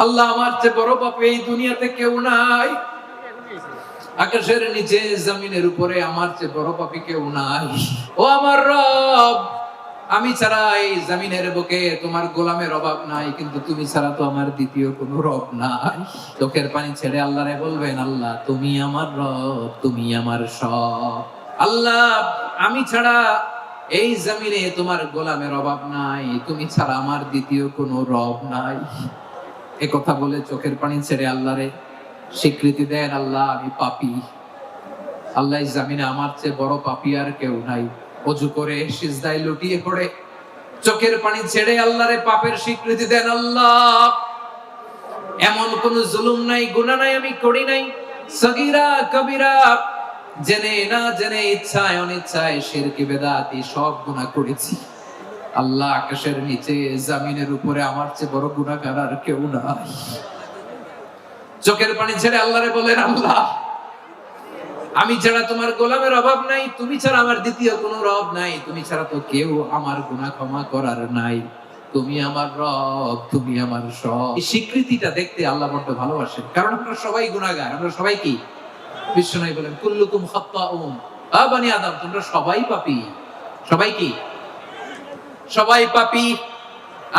আল্লাহ আমার চেয়ে বড় পাপী এই দুনিয়াতে কেউ নাই। আকাশের নিচে জমিনের উপরে আমার চেয়ে বড় পাপী কেউ নাই। ও আমার রব, আমি ছাড়া এই জমিনের বুকে তোমার গোলামের অভাব নাই, কিন্তু তুমি ছাড়া তো আমার দ্বিতীয় কোনো রব নাই। চোখের পানি ছেড়ে আল্লাহরে বলবেন, আল্লাহ তুমি আমার রব, তুমি আমার সব। আল্লাহ আমি ছাড়া এই জমিনে তোমার গোলামের অভাব নাই, তুমি ছাড়া আমার দ্বিতীয় কোনো রব নাই। এ কথা বলে চোখের পানি ছেড়ে আল্লাহরে স্বীকৃতি দেন, আল্লাহ আমি পাপী। আল্লাহ জামিনে আমার চেয়ে বড় পাপী আর কেউ নাই। ওযু করে সিজদায় লুটিয়ে পড়ে চোখের পানি ছেড়ে আল্লাহরে পাপের স্বীকৃতি দেন, আল্লাহ এমন কোন জুলুম নাই, গুনাহ নাই আমি করি নাই, সগীরা কবিরা, জেনে না জেনে, ইচ্ছায় অনিচ্ছায়, শিরকি বেদাতি সব গুনাহ করেছি। আল্লাহ আকাশের নিচে জমিনের উপরে আমার চেয়ে বড় গুনাহগার আর কেউ নাই। চোখের পানি ছেড়ে আল্লাহরে বলেন, আল্লাহ আমি ছাড়া তোমার গোলামের অভাব নাই, তুমি ছাড়া আমার দ্বিতীয় কোনো রব নাই, তুমি ছাড়া তো কেউ আমার গুনাহ ক্ষমা করার নাই, তুমি আমার রব, তুমি আমার সব। এই স্বীকৃতিটা দেখতে আল্লাহ বড় ভালোবাসেন, কারণ আমরা সবাই গুনাহগার। আমরা সবাই কি? বিশ্বনবী বলেন, কুল্লুকুম খাত্তাউন, আ বনি আদম তোমরা সবাই পাপী। সবাই কি? সবাই পাপী।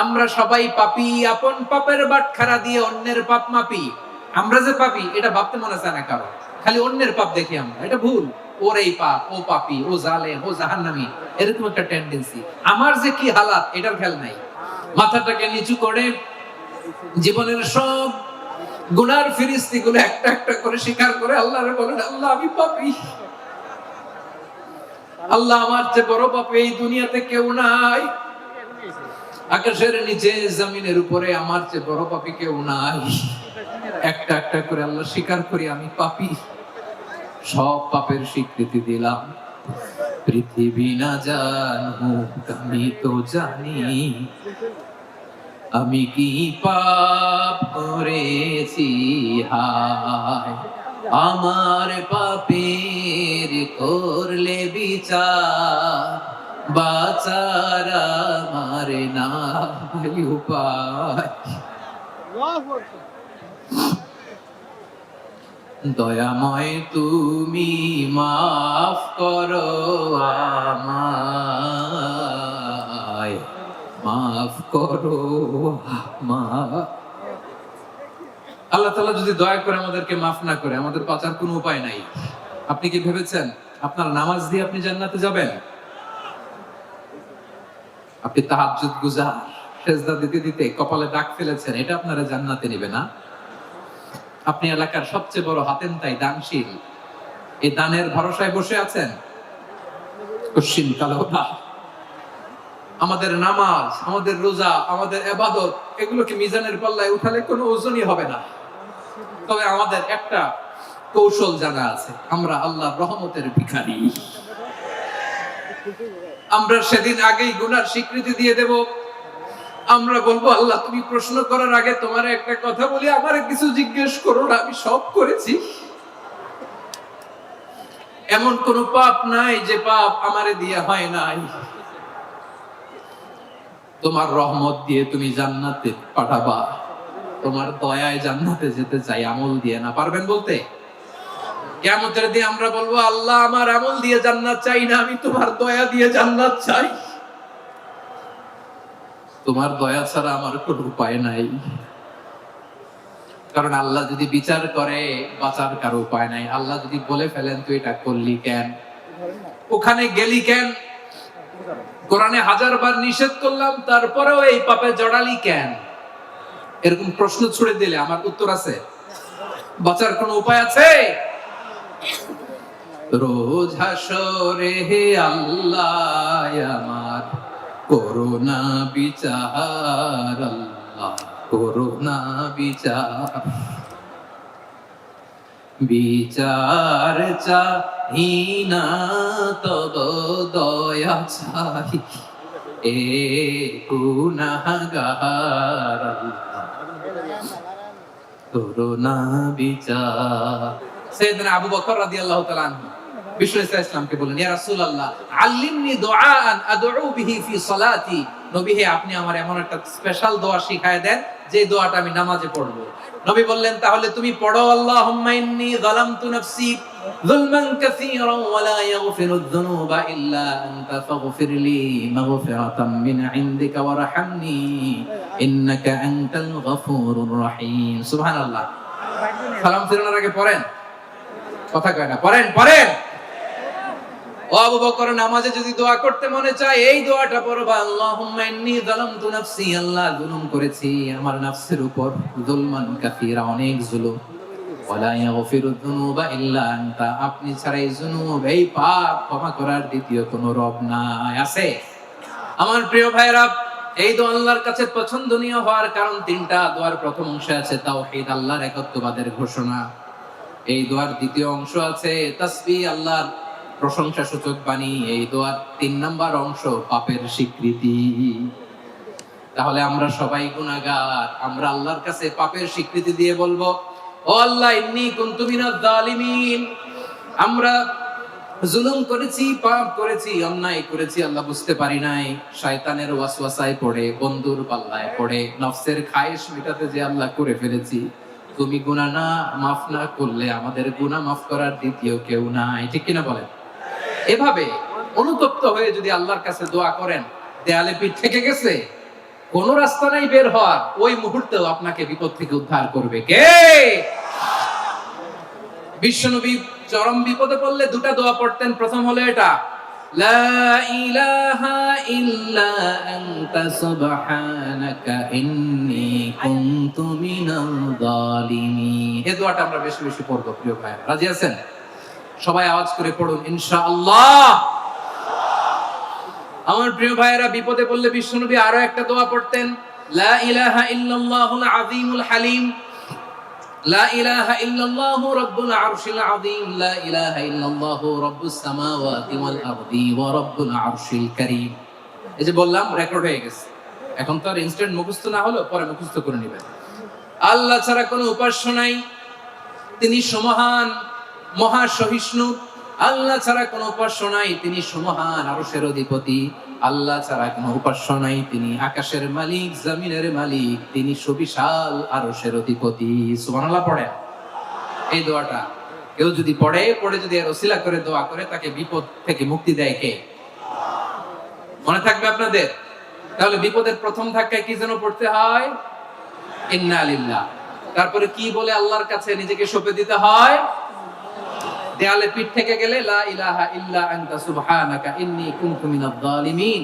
আমরা সবাই পাপী। আপন পাপের বাটখারা দিয়ে অন্যের পাপ মাপি। আমরা যে পাপী এটা ভাবতে মনে চায় না কারো, খালি অন্যের পাপ দেখি আমরা, এটা ভুল। ওর এই পাপ, ও পাপী, ও জালেম, ও জাহান্নামী, এরকম একটা টেন্ডেন্সি। আমার যে কি হালাত এটার খেয়াল নাই। মাথাটাকে নিচু করে জীবনের সব গুনার ফিরিস্তিগুলো একটা একটা করে স্বীকার করে আল্লাহরে বলেন, আল্লাহ আমি পাপী। আল্লাহ আমার চেয়ে বড় পাপী এই দুনিয়াতে কেউ নাই। আকাশের নিচে জমিনের উপরে আমার চেয়ে বড় পাপী কেউ নাই। একটা একটা করে আল্লাহ স্বীকার করি আমি পাপী। সব পাপের স্বীকৃতি দিলাম। পৃথিবী না জানুক আমি তো জানি, আমি কি পাপ করেছি হায়। আমার পাপের করলে বিচার, বাঁচার আমার নাই উপায়। দয়াময় তুমি মাফ করো আমায়, মাফ করো আমায়। আল্লাহ তাআলা যদি দয়া করে আমাদেরকে মাফ না করে, আমাদের বাঁচার কোনো উপায় নাই। আপনি কি ভেবেছেন আপনার নামাজ দিয়ে আপনি জান্নাতে যাবেন? আপনি তাহাজ্জুদ গুজার, সেজদা দিতে দিতে কপালে দাগ ফেলেছেন, এটা আপনারা জান্নাতে নেবে না। আপনি এলাকার সবচেয়ে বড় হাতেমতাই দানশীল, এই দানের ভরসায় বসে আছেন, কশিন কালো না। আমাদের নামাজ, আমাদের রোজা, আমাদের ইবাদত, এগুলোকে মিজানের পাল্লায় উঠালে কোনো ওজনই হবে না। তবে আমাদের একটা কৌশল জানা আছে, আমরা আল্লাহর রহমতের ভিখারি। আমরা সেদিন আগেই গুনার স্বীকৃতি দিয়ে দেব। আমরা বলবো, আল্লাহ তুমি প্রশ্ন করার আগে তোমার একটা কথা বলি, আমারে কিছু জিজ্ঞেস করো না, আমি সব করেছি। এমন কোন পাপ নাই যে পাপ আমারে দিয়ে হয় নাই। তোমার রহমত দিয়ে তুমি জান্নাতে পাঠাবা, তোমার দয়ায় জান্নাতে যেতে চাই, আমল দিয়ে না। পারবেন বলতে? কিয়ামতের দিন আমরা বলবো, আল্লাহ আমার আমল দিয়ে জান্নাত চাই না, আমি তোমার দয়া দিয়ে জান্নাত চাই। তোমার দয়া ছাড়া আমার কোনো উপায় নাই। কারণ আল্লাহ যদি বিচার করে, বাঁচার কারো উপায় নাই। আল্লাহ যদি বলে ফেলেন তুই এটা করলি কেন, ওখানে গেলি কেন, কোরআনে 1000 বার নিষেধ করলাম তারপরেও এই পাপে জড়ালি কেন, এরকম প্রশ্ন ছুড়ে দিলে আমার উত্তর আছে? বাঁচার কোনো উপায় আছে? রোজ হাসরে হে আল্লাহ আমার করোনা বিচার, আল্লাহ করোনা বিচার। বিচার চাহি না তব দয়া চাই, এ গুনাহগার, আল্লাহ করোনা বিচার। সাইয়েদনা আবু বকর রাদিয়াল্লাহু তাআলা আনহু বিষ্ণু ইসলামকে বলেন, ইয়া রাসূলুল্লাহ আল্লিমনি দুআআন আদউ বিহি ফি সালাতি নবী হে, আপনি আমার এমন একটা স্পেশাল দোয়া শিখায় দেন যে দোয়াটা আমি নামাজে পড়বো। নবী বললেন, তাহলে তুমি পড়ো, আল্লাহুম্মা ইন্নী যালামতু নাফসি যুলমান কাসীরান ওয়া লা ইয়াগফিরুয যুনুবা ইল্লা আনতা ফাগফিরলি মাগফিরাতাম মিন ইনদিকা ওয়ারহামনি ইন্নাকা আনতাল গফুরুর রহিম। সুবহানাল্লাহ। সালাম ফিরানোর আগে পড়েন, কথা কয় না, পড়েন পড়েন। ও আবু বকর, নামাজে যদি দোয়া করতে মনে চায় এই দোয়াটা পড়বা, আল্লাহুম্মা ইন্নী যালামতু নাফসি, আল্লাহ জুলুম করেছি আমার নফসের উপর, যুলমান কাসীরা, অনেক জুলুম, ওয়া লা ইয়াগফিরুয যুনুবা ইল্লা আনতা, আপনি ছাড়া এই জুনুব, এই পাপ ক্ষমা করার দ্বিতীয় কোনো রব নাই। আছে? আমার প্রিয় ভাইরা, এই দোয়া আল্লাহর কাছে পছন্দনীয় হওয়ার কারণ তিনটা। দোয়ার প্রথম অংশে আছে তাওহীদ, আল্লাহর একত্ববাদের ঘোষণা। এই দোয়ার দ্বিতীয় অংশ আছে তাসবিহ, আল্লাহর প্রশংসা সূচক বাণী। এই দোয়ার ৩ নাম্বার অংশ পাপের স্বীকৃতি। তাহলে আমরা সবাই গুনাহগার, আমরা আল্লাহর কাছে পাপের স্বীকৃতি দিয়ে বলবো, ও আল্লাহ, ইন্নী কুনতু মিনাজ জালিমিন, আমরা জুলুম করেছি, পাপ করেছি, অন্যায় করেছি, আল্লাহ বুঝতে পারি নাই, শয়তানের ওয়াসওয়াসায় পড়ে, বন্ধুর পাল্লায় পড়ে, নফসের খায়েশ মেটাতে যে আল্লাহ করে ফেলেছি। তুমি গুনাহ না মাফ না করলে আমাদের গুনাহ মাফ করার দ্বিতীয় কেউ নাই। ঠিক কিনা বলেন? এভাবে অনুতপ্ত হয়ে যদি আল্লাহর কাছে দোয়া করেন, দেয়ালে পিঠ থেকে গেছে, কোন রাস্তা নাই বের হওয়ার, ওই মুহূর্তেও আপনাকে বিপদ থেকে উদ্ধার করবে কে? বিশ্বনবী চরম বিপদে পড়লে দুটা দোয়া পড়তেন। প্রথম হলো এটা, লা ইলাহা ইল্লা আনতা সুবহানাকা ইন্নী কুনতু মিনাল জালিমিন। এই দোয়াটা আমরা বেশি বেশি পড়ব প্রিয় ভাই। রাজি আছেন? সবাই আওয়াজ করে পড়ুন ইনশাআল্লাহ। আমার প্রিয় ভাইয়েরা, বিপদে পড়লে বিশ্বনবী আরো একটা দোয়া পড়তেন, লা ইলাহা ইল্লাল্লাহুল আযীমুল হালিম, লা ইলাহা ইল্লাল্লাহু রাব্বুল আরশিল আযীম, লা ইলাহা ইল্লাল্লাহু রাব্বুস সামাওয়াতি ওয়াল আরদি ওয়া রাব্বুল আরশিল কারীম। এই যে বললাম, রেকর্ড হয়ে গেছে। এখন তো আর ইনস্ট্যান্ট মুখস্থ না হলো, পরে মুখস্থ করে নেবেন। আল্লাহ ছাড়া কোনো উপাস্য নাই, তিনি সমহান, মহা সহিষ্ণু। আল্লাহ ছাড়া কোনো উপাস্য নাই, তিনি সমহান, আরশের অধিপতি। আল্লাহ ছাড়া কোনো উপাস্য নাই, তিনি আকাশের মালিক, জমিনের মালিক, তিনি সুবিশাল আরশের অধিপতি। সুবহানাল্লাহ পড়েন। এই দোয়াটা কেউ যদি পড়ে যদি এর ওসিলা করে দোয়া করে, তাকে বিপদ থেকে মুক্তি দেয় কে? মনে থাকবে আপনাদের? তাহলে বিপদের প্রথম ধাক্কায় কি যেন পড়তে হয়? ইন্না লিল্লাহ। তারপরে কি বলে আল্লাহর কাছে নিজেকে সঁপে দিতে হয়? দেয়ালে পিঠ থেকে গেলে লা ইলাহা ইল্লা আনতা সুবহানাকা ইন্নী কুনতু মিনাজ জালিমিন।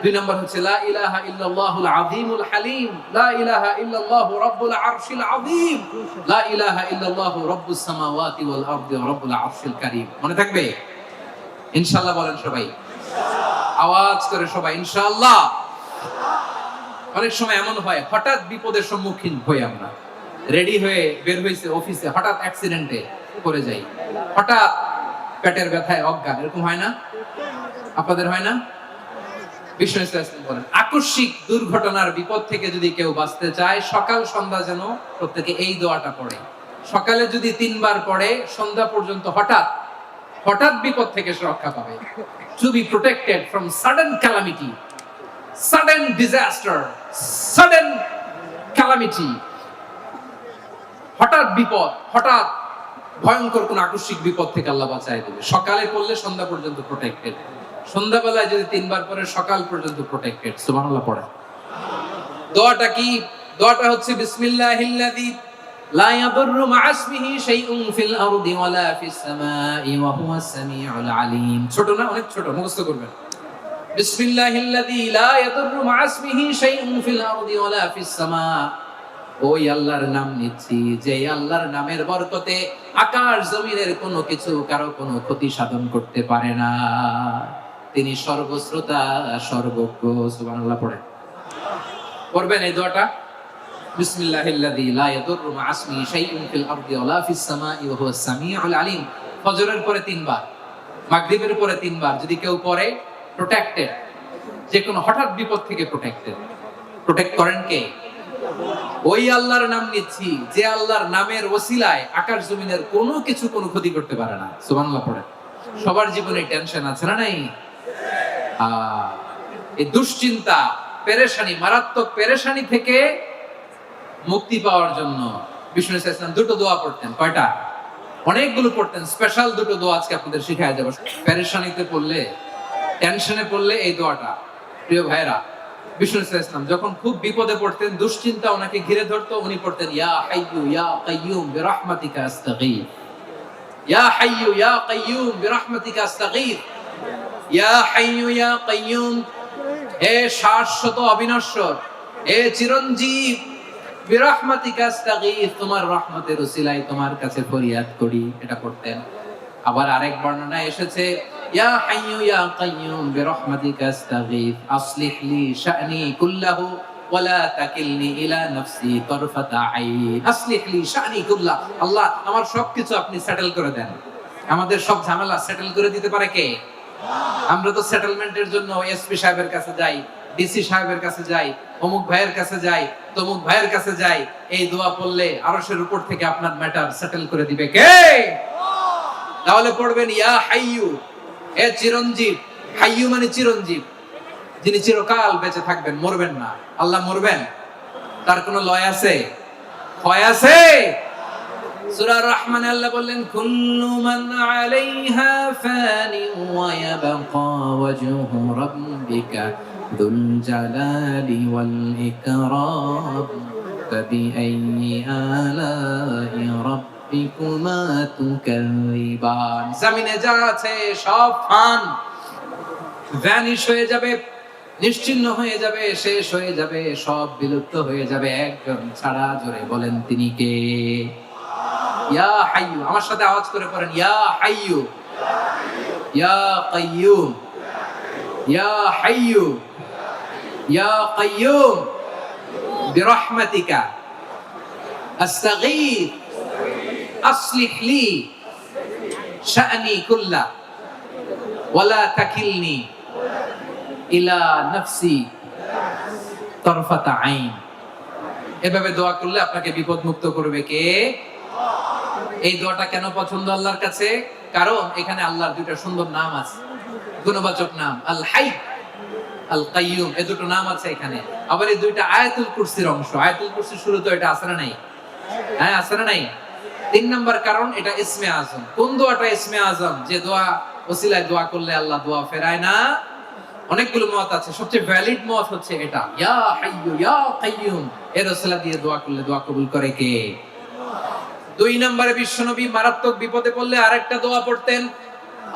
দুই নম্বর হচ্ছে লা ইলাহা ইল্লাল্লাহুল আযীমুল হালিম, লা ইলাহা ইল্লাল্লাহু রাব্বুল আরশিল আযীম, লা ইলাহা ইল্লাল্লাহু রাব্বুস সামাওয়াতি ওয়াল আরদি ওয়া রাব্বুল আরশিল কারীম। মনে থাকবে? ইনশাআল্লাহ বলেন সবাই, আওয়াজ করে সবাই ইনশাআল্লাহ। অনেক সময় এমন হয়, হঠাৎ বিপদের সম্মুখীন হই আমরা, রেডি হয়ে বের হইছে অফিসে, হঠাৎ অ্যাক্সিডেন্টে পড়ে যাই, হঠাৎ পেটের ব্যথায় অজ্ঞান, এরকম হয় না? আপনাদের হয় না? বিষ্ণু ইসলাম বলেন, আকস্মিক দুর্ঘটনার বিপদ থেকে যদি কেউ বাঁচতে চায়, সকাল সন্ধ্যা যেন প্রত্যেকে এই দোয়াটা পড়ে। সকালে যদি 3 বার পড়ে, সন্ধ্যা পর্যন্ত হঠাৎ বিপদ থেকে সে রক্ষা পাবে। To be protected from sudden calamity, sudden disaster, sudden calamity, হঠাৎ বিপদ, হঠাৎ ভয়ঙ্কর কোন আকস্মিক বিপদ থেকে আল্লাহ বাঁচায় দেবে। সকালে পড়লে সন্ধ্যা পর্যন্ত প্রোটেক্টেড, সন্ধ্যাবেলায় যদি 3 বার পরে সকাল পর্যন্ত প্রোটেক্টেড। সুবহানাল্লাহ পড়ে। দোয়াটা কি? দোয়াটা হচ্ছে বিসমিল্লাহিল্লাযী লা ইয়াদুররু মা ইসমিহি শাইউন ফিল আরদি ওয়ালা ফিস সামাই ওয়া হুয়াস সামিউল আলীম। ছোট না? অনেক ছোট, মুখস্থ করবেন। বিসমিল্লাহিল্লাযী লা ইয়াদুররু মা ইসমিহি শাইউন ফিল আরদি ওয়ালা ফিস সামা। ওই আল্লাহর নাম নিচ্ছি, যে আল্লাহর নামের বরকতে আকাশ জমিনের কোনো কিছু কারো কোনো ক্ষতি সাধন করতে পারে না। তিনি সর্বশ্রোতা, সর্বজ্ঞ। সুবহানাল্লাহ পড়ে। পড়বেন এই দোয়াটা, বিসমিল্লাহিল্লাযী লা ইয়াদুররু মা ইসমিহি শাইউন ফিল আরদি ওয়ালা ফিস সামাই ওয়া হুয়াস সামিউল আলীম। ফজরের পরে 3 বার, মাগরিবের পরে 3 বার যদি কেউ পড়ে, প্রোটেক্টেড, যে কোনো হঠাৎ বিপদ থেকে প্রোটেক্টেড। প্রোটেক্ট করেন কে? ওই আল্লাহর নাম নিচ্ছি, যে আল্লাহর নামের ওসিলায় আকাশ জমিনের কোনো কিছু কোনো ক্ষতি করতে পারে না। সুবহানাল্লাহ পড়ে। সবার জীবনে টেনশন আছে না নাই? এই দুশ্চিন্তা, পেরেশানি, মারাত্মক পেরেশানি থেকে মুক্তি পাওয়ার জন্য বিষ্ণু ইসলাম দুটো দোয়া পড়তেন। কয়টা? অনেকগুলো পড়তেন। স্পেশাল দুটো দোয়া আজকে আপনাদের শিখায় যাবো। পেরেশানিতে পড়লে, টেনশনে পড়লে এই দোয়াটা। প্রিয় ভাইরা, বিষ্ণু ইসলাম যখন খুব বিপদে পড়তেন, দুশ্চিন্তা ওনাকে ঘিরে ধরতো, উনি পড়তেন ইয়া হাইয়ু ইয়া কাইয়ুম বিরহমাতিকা আস্তাগীথ, ইয়া হাইয়ু ইয়া কাইয়ুম বিরহমাতিকা আস্তাগীথ, ইয়া হাইয়ু ইয়া কাইয়ুম, হে শাশ্বত অবিনশ্বর, হে চিরঞ্জীব, বিরহমাতিকা আস্তাগীথ, তোমার রহমতের উসিলায় তোমার কাছে ফরিয়াদ করি। এটা পড়তেন। আবার আরেক বর্ণনায় এসেছে ইয়া হাইয়ু ইয়া কাইয়ুম বিরহমাতিকা আস্তাগীথ আসলিহ লি শা'নি কুল্লাহু ওয়া লা তাকিলনি ইলা নাফসি তারফাতা আইন। আসলিহ লি শা'নি কুল্লাহ, আল্লাহ আমার সবকিছু আপনি সেটেল করে দেন। আমাদের সব ঝামেলা সেটেল করে দিতে পারে কে? আমরা তো সেটেলমেন্টের জন্য এসপি সাহেবের কাছে যাই, ডিসি সাহেবের কাছে যাই, অমুক ভাইয়ের কাছে যাই, তমুক ভাইয়ের কাছে যাই। এই দোয়া পড়লে আরশের উপর থেকে আপনার ম্যাটার সেটেল করে দিবে কে? তাহলে পড়বেন ইয়া হাইয়ু, হে চিরঞ্জীব। হাইয়ু মানে চিরঞ্জীব, যিনি চিরকাল বেঁচে থাকবেন, মরবেন না। আল্লাহ মরবেন? তার কোনো লয় আছে? হয় আছে? সূরা রহমানে আল্লাহ বললেন কুল্লু মান আলাইহা ফানি ওয়া ইয়াবকা ওয়াজহু রাব্বিকা যুল জালালি ওয়াল ইকরাম ফাবিআইয়ি আলাই রাব্বিকুমা তুকাযিবান। জমিনে যা আছে সব ফান, ভ্যানিশ হয়ে যাবে, নিশ্চিহ্ন হয়ে যাবে, শেষ হয়ে যাবে, সব বিলুপ্ত হয়ে যাবে, একজন ছাড়া। জোরে বলেন তিনি কে? ইয়া হাইয়ু। আমার সাথে আওয়াজ করে পড়েন ইয়া হাইয়ু ইয়া কাইয়ুম ইয়া হাইয়ু ইয়া কাইয়ুম বিরহমাতিকা আস্তাগীথ আসলিহ লি শা'নি কুল্লা ওয়া লা তাকিলনি ইলা নাফসি তারফাতা আইন। এভাবে দোয়া করলে আপনাকে বিপদ মুক্ত করবে কে? এই দোয়াটা কেন পছন্দ আল্লাহর কাছে? কারণ এখানে আল্লাহর দুইটা সুন্দর নাম আছে, গুণবাচক নাম, আল হাই, আল কাইয়ুম। এই দুটো নাম আছে এখানে। আবার এই দুইটা আয়াতুল কুরসির অংশ। আয়াতুল কুরসির শুরুতে এটা আছে না নাই? হ্যাঁ, আছে না নাই? 3 নাম্বার কারণ এটা ইসমে আজম। কোন দোয়াটা ইসমে আজম? যে দোয়া ওসিলায় দোয়া করলে আল্লাহ দোয়া ফেরায় না। অনেকগুলো মত আছে, সবচেয়ে ভ্যালিড মত হচ্ছে এটা, ইয়া হাইয়ু ইয়া কাইয়ুম। এর ওসিলা দিয়ে দোয়া করলে দোয়া কবুল করে কে? 2 নম্বরে বিশ্বনবী মারাত্মক বিপদে পড়লে আরেকটা দোয়া পড়তেন,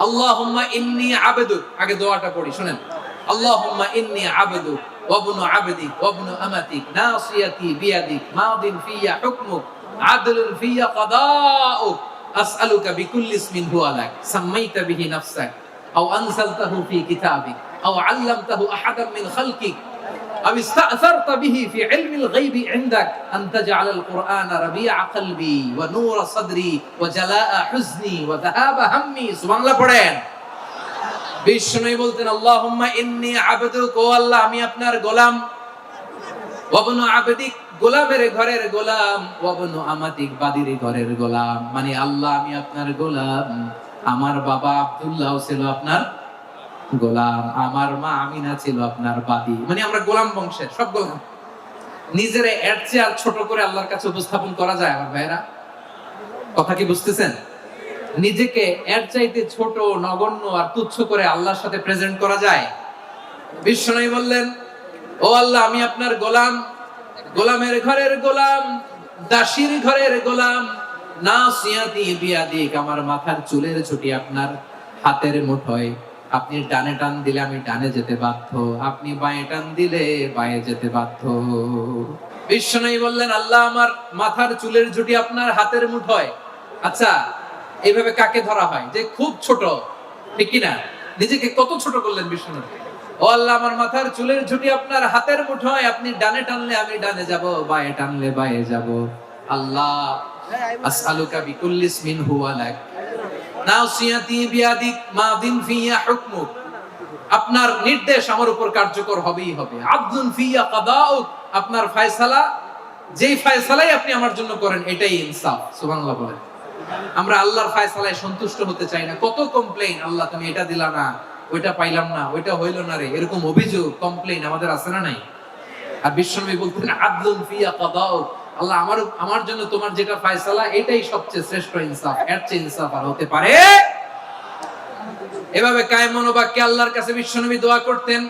আল্লাহুম্মা ইন্নী আবদুক। আগে দোয়াটা পড়ি, শুনেন। আল্লাহুম্মা ইন্নী আবদুক ওয়া ইবনু আবদিক ওয়া ইবনু আমাতিক নাসিয়াতি বিয়াদিক মাদিন ফিয়া হুকমুক আদলুন ফিয়া কাদাউক আসআলুকা বিকুল্লি ইসমিন হুয়া লাক সাম্মাইতা বিহি নাফসাক আও আনজালতাহু ফি কিতাবিক আও আল্লামতাহু আহাদাম মিন খালকিক أو استأثرت به في علم الغيب عندك أن تجعل القرآن ربيع قلبي ونور صدري وجلاء حزني وذهاب همي। سبحان الله পড়েন। বিষ্ণু বলতেন আল্লাহুম্মা ইন্নী আবদুক, ও আল্লাহ আমি আপনার গোলাম, ওয়া ইবনু আবদিক, গোলামের ঘরের গোলাম, ওয়া ইবনু আমাতিক, বাদীর ঘরের গোলাম। মানে আল্লাহ আমি আপনার গোলাম। আমার বাবা আব্দুল্লাহ ছিল আপনার গোলাম, আমার মা আমিনা ছিল আপনার বাদী। মানে আমরা গোলাম বংশের, সব গোলাম। নিজের এর চেয়ে আর ছোট করে আল্লাহর কাছে উপস্থাপন করা যায় আমার ভাইরা? কথা কি বুঝতেছেন? নিজেকে এর চাইতে ছোট, নগণ্য আর তুচ্ছ করে আল্লাহর সাথে প্রেজেন্ট করা যায়? বিশ্বনবী বললেন ও আল্লাহ আমি আপনার গোলাম, গোলামের ঘরের গোলাম, দাসীর ঘরের গোলাম। নাসিয়াতি বিয়াদিক, আমার মাথার চুলের ছুটি আপনার হাতের মুঠোয়। আপনি ডানে টান দিলে আমি ডানে যেতে বাধ্য, আপনি বাঁয়ে টান দিলে বাঁয়ে যেতে বাধ্য। বিশ্বনবী বললেন আল্লাহ আমার মাথার চুলের ঝুঁটি আপনার হাতের মুঠোয়। আচ্ছা, এইভাবে কাকে ধরা হয়? যে খুব ছোট, ঠিক কিনা? নিজেকে কত ছোট করলেন বিশ্বনবী। ও আল্লাহ আমার মাথার চুলের ঝুঁটি আপনার হাতের মুঠোয়, আপনি ডানে টানলে আমি ডানে যাব, বাঁয়ে টানলে বাঁয়ে যাব। আল্লাহ আসআলুকা বিকুল্লি ইসমিন হুয়া লাক নাসিয়াতি বিয়াদিক মাদিন ফিয়া হুকমুক, আপনার নির্দেশ আমার উপর কার্যকর হবেই হবে। আদলুন ফিয়া কাদাউক, আপনার ফয়সালা, যেই ফয়সালাই আপনি আমার জন্য করেন এটাই ইনসাফ। সুবহানাল্লাহ বলেন। আমরা আল্লাহর ফয়সালায় সন্তুষ্ট হতে চাই না। কত কমপ্লেইন, আল্লাহ তুমি এটা দিলা না, ওইটা পাইলাম না, ওইটা হইল না রে, এরকম অভিযোগ কমপ্লেইন আমাদের আছে না নাই? আর বিশ্বনবী বলতেন আদলুন ফিয়া কাদাউ, আল্লাহ আমার জন্য তোমার যেটা ফয়সালা এটাই সবচেয়ে শ্রেষ্ঠ ইনসাফ, এর চেয়ে ইনসাফ আর হতে পারে। এভাবে কায়েম মনোবাক্যে আল্লাহর কাছে বিশ্বনবী দোয়া করতেন।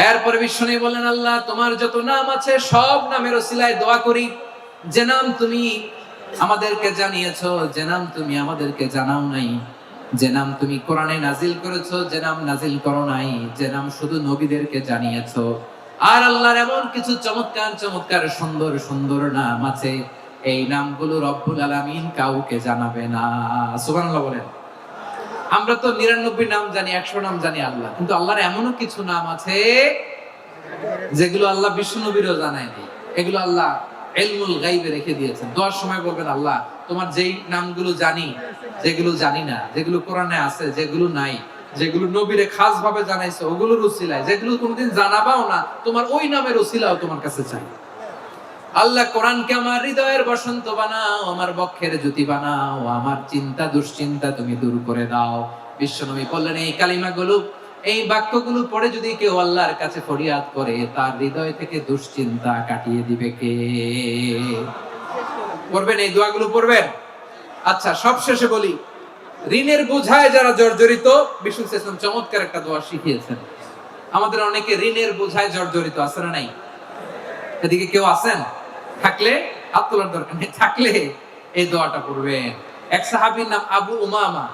এরপরে বিশ্বনবী বললেন, আল্লাহ তোমার যত নাম আছে সব নামের ওসিলায় দোয়া করি, যে নাম তুমি আমাদেরকে জানিয়েছো, যে নাম তুমি আমাদেরকে জানাও নাই, যে নাম তুমি কোরআনে নাজিল করেছো, যে নাম নাজিল করো নাই, যে নাম শুধু নবীদেরকে জানিয়েছো। আর আল্লাহর এমন কিছু চমৎকার চমৎকার সুন্দর সুন্দর নাম আছে, এই নামগুলো রব্বুল আলামিন কাউকে জানাবে না। সুবহানাল্লাহ বলেন। আমরা তো 99 নাম জানি, 100 নাম জানি আল্লাহ, কিন্তু আল্লাহর এমনও কিছু নাম আছে যেগুলো আল্লাহ বিশ্বনবীরও জানায় নাই। এগুলো আল্লাহ ইলমুল গায়বে রেখে দিয়েছেন। দোয়ার সময় বলবেন, আল্লাহ তোমার যেই নামগুলো জানি, যেগুলো জানি না, যেগুলো কোরআনে আছে, যেগুলো নাই, যেগুলো নবীরে খাস ভাবে জানাইছো ওগুলোর উসিলায়, যেগুলো কোনোদিন জানাবাও না, তোমার ওই নামের উসিলাও তোমার কাছে চাই। আল্লাহ কোরআনকে আমার হৃদয়ের বসন্ত বানাও, আমার বক্ষের জ্যোতি বানাও, আমার চিন্তা দুশ্চিন্তা তুমি দূর করে দাও। বিশ্বনবী বললেন, এই কালিমাগুলো, এই বাক্যগুলো পড়ে যদি কেউ আল্লাহর কাছে ফরিয়াদ করে, তার হৃদয় থেকে দুশ্চিন্তা কাটিয়ে দিবে কে? পড়বেন, এই দোয়াগুলো পড়বেন। আচ্ছা, সবশেষে বলি, ঋণের বোঝায় যারা জর্জরিত, বিষ্ণু ইসলাম চমৎকার একটা দোয়া শিখিয়েছেন। আমাদের অনেকে ঋণের বোঝায় জর্জরিত, আছে না নাই? এদিকে কেউ আছেন? থাকলে হাত তোলার দরকার নেই, থাকলে এই দোয়াটা পড়বেন। এক সাহাবীর নাম আবু উমামা,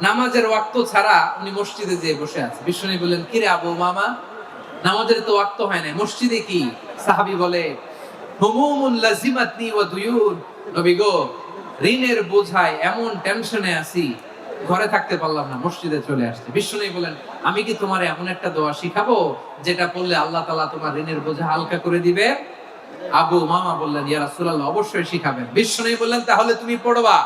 নামাজের ওয়াক্ত ছাড়া উনি মসজিদে যেয়ে বসে আছে। বিশ্বনবী বললেন, কি রে আবু উমামা, নামাজের তো ওয়াক্ত হয় না, মসজিদে কি? সাহাবী বলে, হুমুমুন লাজিমাতনি ওয়া দুয়ুন, নবী গো, ঋণের বোঝায় এমন টেনশনে আছি, ঘরে থাকতে পারলাম না, মসজিদে চলে আসছে। বিশ্বনবী বলেন, আমি কি তোমার এমন একটা দোয়া শিখাবো যেটা পড়লে আল্লাহ তাআলা তোমার ঋণের বোঝা হালকা করে দিবে? আবু উমামা বললেন, ইয়া রাসূলুল্লাহ, অবশ্যই শিখাবেন। বিশ্বনবী বললেন, তাহলে তুমি পড়বা,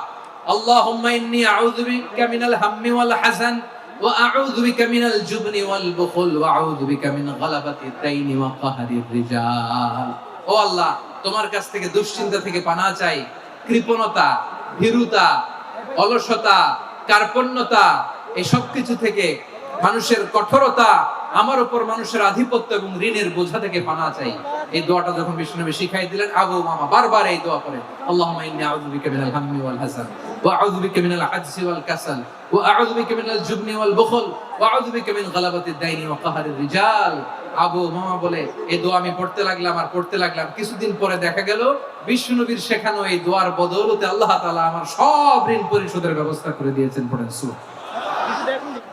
আল্লাহুম্মা ইন্নী আউযু বিকা মিনাল হাম্মি ওয়াল হাযান ওয়া আউযু বিকা মিনাল জুবনি ওয়াল বুখল ওয়া আউযু বিকা মিন গালাবাতিদ দাইনি ওয়া কাহরির রিজাল। ও আল্লাহ, তোমার কাছ থেকে দুশ্চিন্তা থেকে পানাহ চাই, কৃপণতা, ভীরুতা, অলসতা, কার্পণ্যতা, এই সব কিছু থেকে, মানুষের কঠোরতা, আমার উপর মানুষের আধিপত্য এবং ঋণের বোঝা থেকে পানাহ চাই। এই দোয়াটা যখন বিশ্বনবী শিখাই দিলেন, আবু উমামা বারবার এই দোয়া করেন, আল্লাহুম্মা ইন্নী আউযু বিকা মিনাল হাম্মি ওয়াল হাযান ওয়া আউযু বিকা মিনাল আজজি ওয়াল কাসাল ওয়া আউযু বিকা মিনাল জুবনি ওয়াল বুখল ওয়া আউযু বিকা মিন গালাবাতিদ দাইনি ওয়া কাহরির রিজাল। আবু উমামা বলে, এই দোয়া আমি পড়তে লাগলাম আর পড়তে লাগলাম, কিছুদিন পরে দেখা গেল বিশ্বনবীর শেখানো এই দোয়ার বদৌলতে আল্লাহ তাআলা আমার সব ঋণ পরিশোধের ব্যবস্থা করে দিয়েছেন। পড়েন সুবহানাল্লাহ।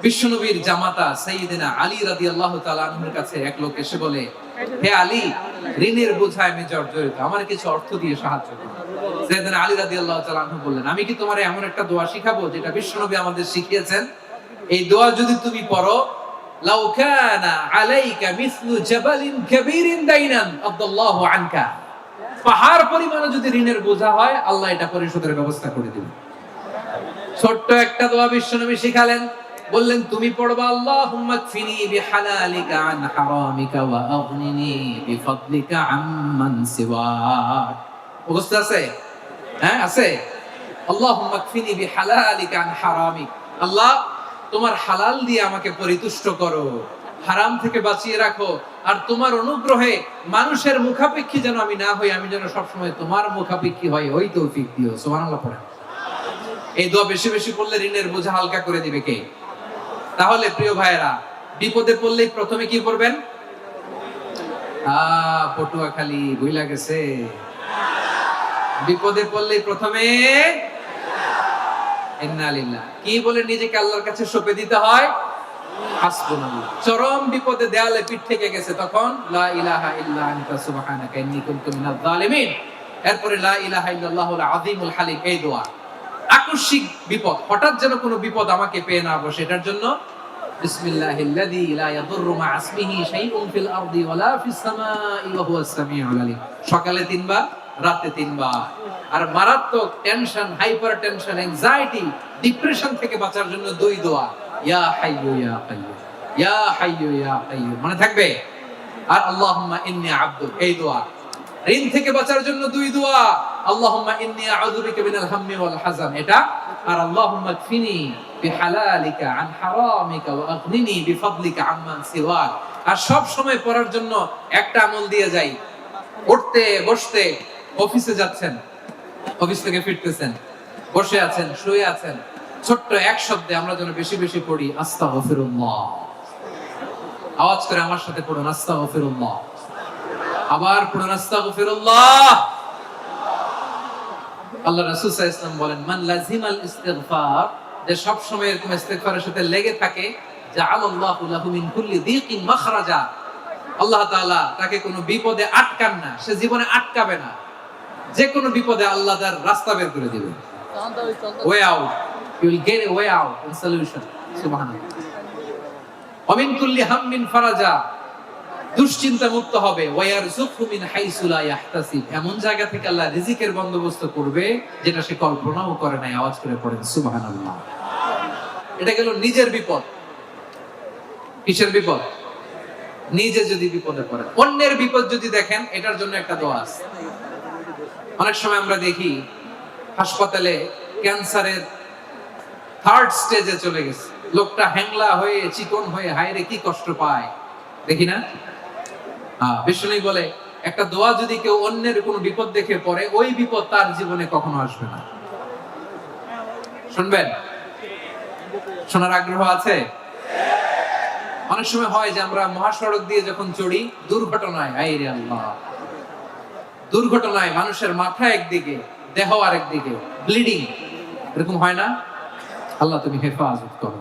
বিশ্বনবীর জামাতা সাইয়েদনা আলী রাদিয়াল্লাহু তাআলা আনহুর কাছে এক লোক এসে বলে, হে আলী, ঋণের বোঝায় আমি জর্জরিত, আমার কিছু অর্থ দিয়ে সাহায্য করুন। সাইয়েদনা আলী রাদিয়াল্লাহু তাআলা আনহু বললেন, আমি কি তোমারে এমন একটা দোয়া শিখাবো যেটা বিশ্বনবী আমাদের শিখিয়েছেন? এই দোয়া যদি তুমি পড়ো, লাউ কানা আলাইকা মিসলু জাবালিন কাবীরিন দাইনান আদাল্লাহু আনকা, পাহাড় পরিমাণে যদি ঋণের বোঝা হয়, আল্লাহ এটা পরিশোধের ব্যবস্থা করে দিবেন। ছোট্ট একটা দোয়া বিশ্বনবী শিখালেন, বললেন, তুমি পড়বা, আল্লাহুম্মা কফিনি বিহালালিকা আন হারামিকা ওয়া আগনিনি বিফাদলিকা আম্মান সিওয়াক। মুখস্থ আছে? হ্যাঁ, আছে। আল্লাহুম্মা কফিনি বিহালালিকা আন হারামিক, আল্লাহ তোমার হালাল দিয়ে আমাকে পরিতুষ্ট করো, হারাম থেকে বাঁচিয়ে রাখো, আর তোমার অনুগ্রহে মানুষের মুখাপেক্ষী যেন আমি না হই, আমি যেন সবসময় তোমার মুখাপেক্ষী হই, ওই তৌফিক দিও। সুবহানাল্লাহ পড়েন। এই দোয়া বেশি বেশি পড়লে ঋণের বোঝা হালকা করে দিবে কে? তাহলে প্রিয় ভাইয়েরা, বিপদে পড়লেই প্রথমে কি করবেন? পটুয়াখালী ভুইলা গেছে, বিপদে পড়লেই প্রথমে ইন্না লিল্লাহ কি বলে নিজেকে আল্লাহর কাছে সঁপে দিতে হয়, হাসবুনাল্লাহ। চরম বিপদে দেয়ালে পিঠ থেকে গেছে, তখন লা ইলাহা ইল্লা আনতা সুবহানাকা ইন্নী কুনতু মিনাজ জালিমিন। এরপরে লা ইলাহা ইল্লাল্লাহুল আযীমুল হালিম, এই দোয়া। আকস্মিক বিপদ, হঠাৎ যেন কোনো বিপদ আমাকে পেয়ে না বসে, এটার জন্য বিসমিল্লাহিল্লাযী লা ইয়াদুররু মা ইসমিহি শাইউন ফিল আরদি ওয়ালা ফিস সামাই ওয়া হুয়াস সামিউল আলীম। সকালে 3 বার, রাতে 3 বার। আর মারাত্মক tension, hyper tension, anxiety, depression থেকে বাঁচার জন্য 2 দোয়া, ইয়া হাইয়্যু ইয়া কাইয়্যুম, ইয়া হাইয়্যু ইয়া কাইয়্যুম, মনে থাকবে? আর আল্লাহুম্মা ইন্নী আবদুক, এই দোয়া। ঋণ থেকে বাঁচার জন্য 2 দোয়া, আল্লাহুম্মা ইন্নী আউযু বিকা মিনাল হাম্মি ওয়াল হাযান, এটা। আর আল্লাহুম্মা কফিনি বিহালালিকা আন হারামিকা ওয়া আগনিনি বিফাদলিকা আম্মান সিওয়াক। আর সব সময় পড়ার জন্য একটা আমল দিয়ে যাই, উঠতে বসতে, অফিসে যাচ্ছেন, অফিস থেকে ফিরতেছেন, বসে আছেন, শুয়ে আছেন, ছোট্ট এক শব্দে আমরা যেন বেশি বেশি পড়ি আস্তাগফিরুল্লাহ। আওয়াজ করে আমার সাথে পড়ুন আস্তাগফিরুল্লাহ। আবার পড়ুন আস্তাগফিরুল্লাহ। আল্লাহ রাসূল সাল্লাল্লাহু আলাইহি ওয়াসাল্লাম বলেন, মান লাজিমাল ইস্তিগফার, যে সব সময় এরকম ইস্তিগফারের সাথে লেগে থাকে, জাআলাল্লাহু লাহু মিন কুল্লি দীকিন মাখরাজা, আল্লাহ তাআলা তাকে কোনো বিপদে আটকান না, সে জীবনে আটকাবে না, যে কোনো বিপদে আল্লাহ তার রাস্তা বের করে দিবেন। Way out, you will get a way out and solution. সুবহানাল্লাহ। ওয়া মিন কুল্লি হাম্মিন ফারাজা, দুশ্চিন্তা মুক্ত হবে। ওয়ায়ারযুকহু মিন হাইসু লা ইয়াহতাসিব, এমন জায়গা থেকে আল্লাহ রিজিকের বন্দোবস্ত করবে যেটা সে কল্পনাও করে নাই। আওয়াজ করে পড়েন সুবহানাল্লাহ। এটা গেল নিজের বিপদ। কিসের বিপদ? নিজে যদি বিপদে পড়েন। অন্যের বিপদ যদি দেখেন, এটার জন্য একটা দোয়া আছে। অনেক সময় আমরা দেখি হাসপাতালে ক্যান্সারের থার্ড স্টেজে চলে গেছে, লোকটা হ্যাংলা হয়ে চিকন হয়ে হায়রে কি কষ্ট পায়, দেখি না? বিষ্ণু বলে একটা দোয়া যদি কেউ অন্যের কোনো বিপদ দেখে পড়ে, ওই বিপদ তার জীবনে কখনো আসবে না। শুনবেন? শোনার আগ্রহ আছে? অনেক সময় হয় যে আমরা মহাসড়ক দিয়ে যখন চড়ি, দুর্ঘটনায়, আইরে আল্লাহ, দুর্ঘটনায় মানুষের মাথা একদিকে, দেহ আরেকদিকে, ব্লিডিং, এরকম হয় না? আল্লাহ তুমি হেফাজত করো।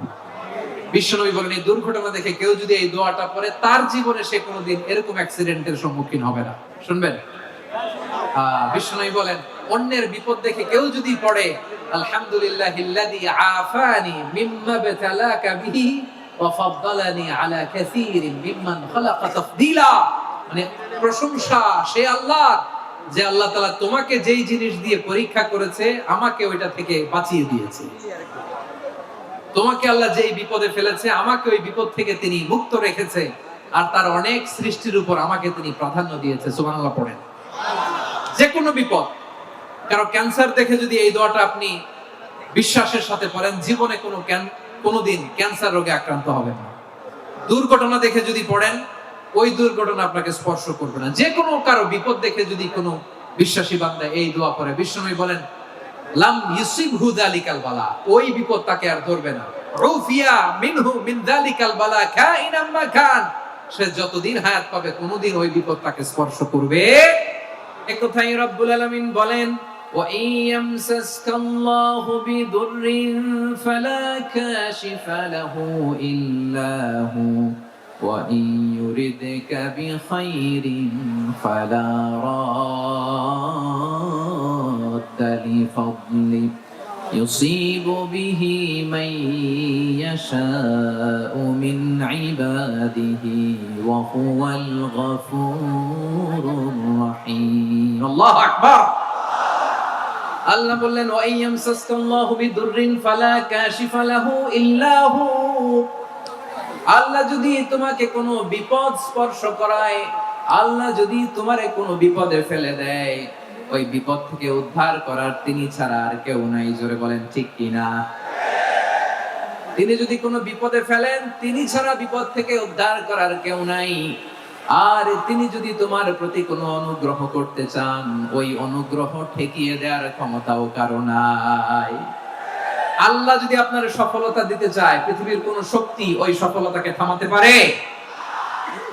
বিশ্বনবী বলেন, এই দুর্ঘটনা দেখে কেউ যদি এই দোয়াটা পড়ে, তার জীবনে সে কোনোদিন এরকম অ্যাক্সিডেন্টের সম্মুখীন হবে না। শুনবেন? বিশ্বনবী বলেন, অন্যের বিপদ দেখে কেউ যদি পড়ে, আলহামদুলিল্লাহিল্লাযী আফানি মিম্মা বাতালাকা বিহি ওয়া ফাদ্দালানি আলা কাসীরিন মিম্মান খালাকা তাফদীলা, মানে প্রশংসা সে আল্লাহর, যে আল্লাহ তাআলা তোমাকে যেই জিনিস দিয়ে পরীক্ষা করেছে, আমাকে ওইটা থেকে বাঁচিয়ে দিয়েছে। তোমাকে আল্লাহ যেই বিপদে ফেলেছে, আমাকে ওই বিপদ থেকে তিনি মুক্ত রেখেছে, আর তার অনেক সৃষ্টির উপর আমাকে তিনি প্রাধান্য দিয়েছে। সুবহানাল্লাহ পড়েন। যে কোনো বিপদ, কারো ক্যান্সার দেখে যদি এই দোয়াটা আপনি বিশ্বাসের সাথে পড়েন, জীবনে কোনোদিন ক্যান্সার রোগে আক্রান্ত হবেন না। দুর্ঘটনা দেখে যদি পড়েন, ওই দুর্ঘটনা আপনাকে স্পর্শ করবে না। যে কোনো কারো বিপদ দেখে যদি কোনো বিশ্বাসী বান্দা এই দোয়া পড়ে, বিশ্বনবী বলেন, লাম ইউসিবহু যালিকাল বালা, ওই বিপদ তাকে আর ধরবে না। রুফিয়া মিনহু মিন যালিকাল বালা কাইনাম মা কান, সে যতদিন হায়াত পাবে কোনোদিন ওই বিপদ তাকে স্পর্শ করবে। এই কথাই রব্বুল আলামিন বলেন, ওয়া ইয়ামসাসকাল্লাহু বিদুররিন ফালা কাশিফা লাহু ইল্লা হু ওয়া ইয়ুরিদকা বিখাইরিন ফালা রাদ্দা লিফাদলি يصيب به من يشاء من عباده وهو الغفور الرحيم الله أكبر আল্লাহ বললেন, ওয়া ইয়ামসাসকাল্লাহু বিদুররিন ফালা কাশিফা লাহু ইল্লা হু, আল্লাহ যদি তোমাকে কোনো বিপদ স্পর্শ করায়, আল্লাহ যদি তোমারে কোনো বিপদে ফেলে দেয়, ওই বিপদ থেকে উদ্ধার করার তিনি ছাড়া আর কেউ নাই। জোরে বলেন ঠিক কিনা? তিনি যদি কোনো বিপদে ফেলেন, তিনি ছাড়া বিপদ থেকে উদ্ধার করার কেউ নাই। আর তিনি যদি তোমার প্রতি কোনো অনুগ্রহ করতে চান, ওই অনুগ্রহ ঠেকিয়ে দেওয়ার ক্ষমতাও কারো নাই। আল্লাহ যদি আপনার সফলতা দিতে চায়, পৃথিবীর কোন শক্তি ওই সফলতাকে থামাতে পারে?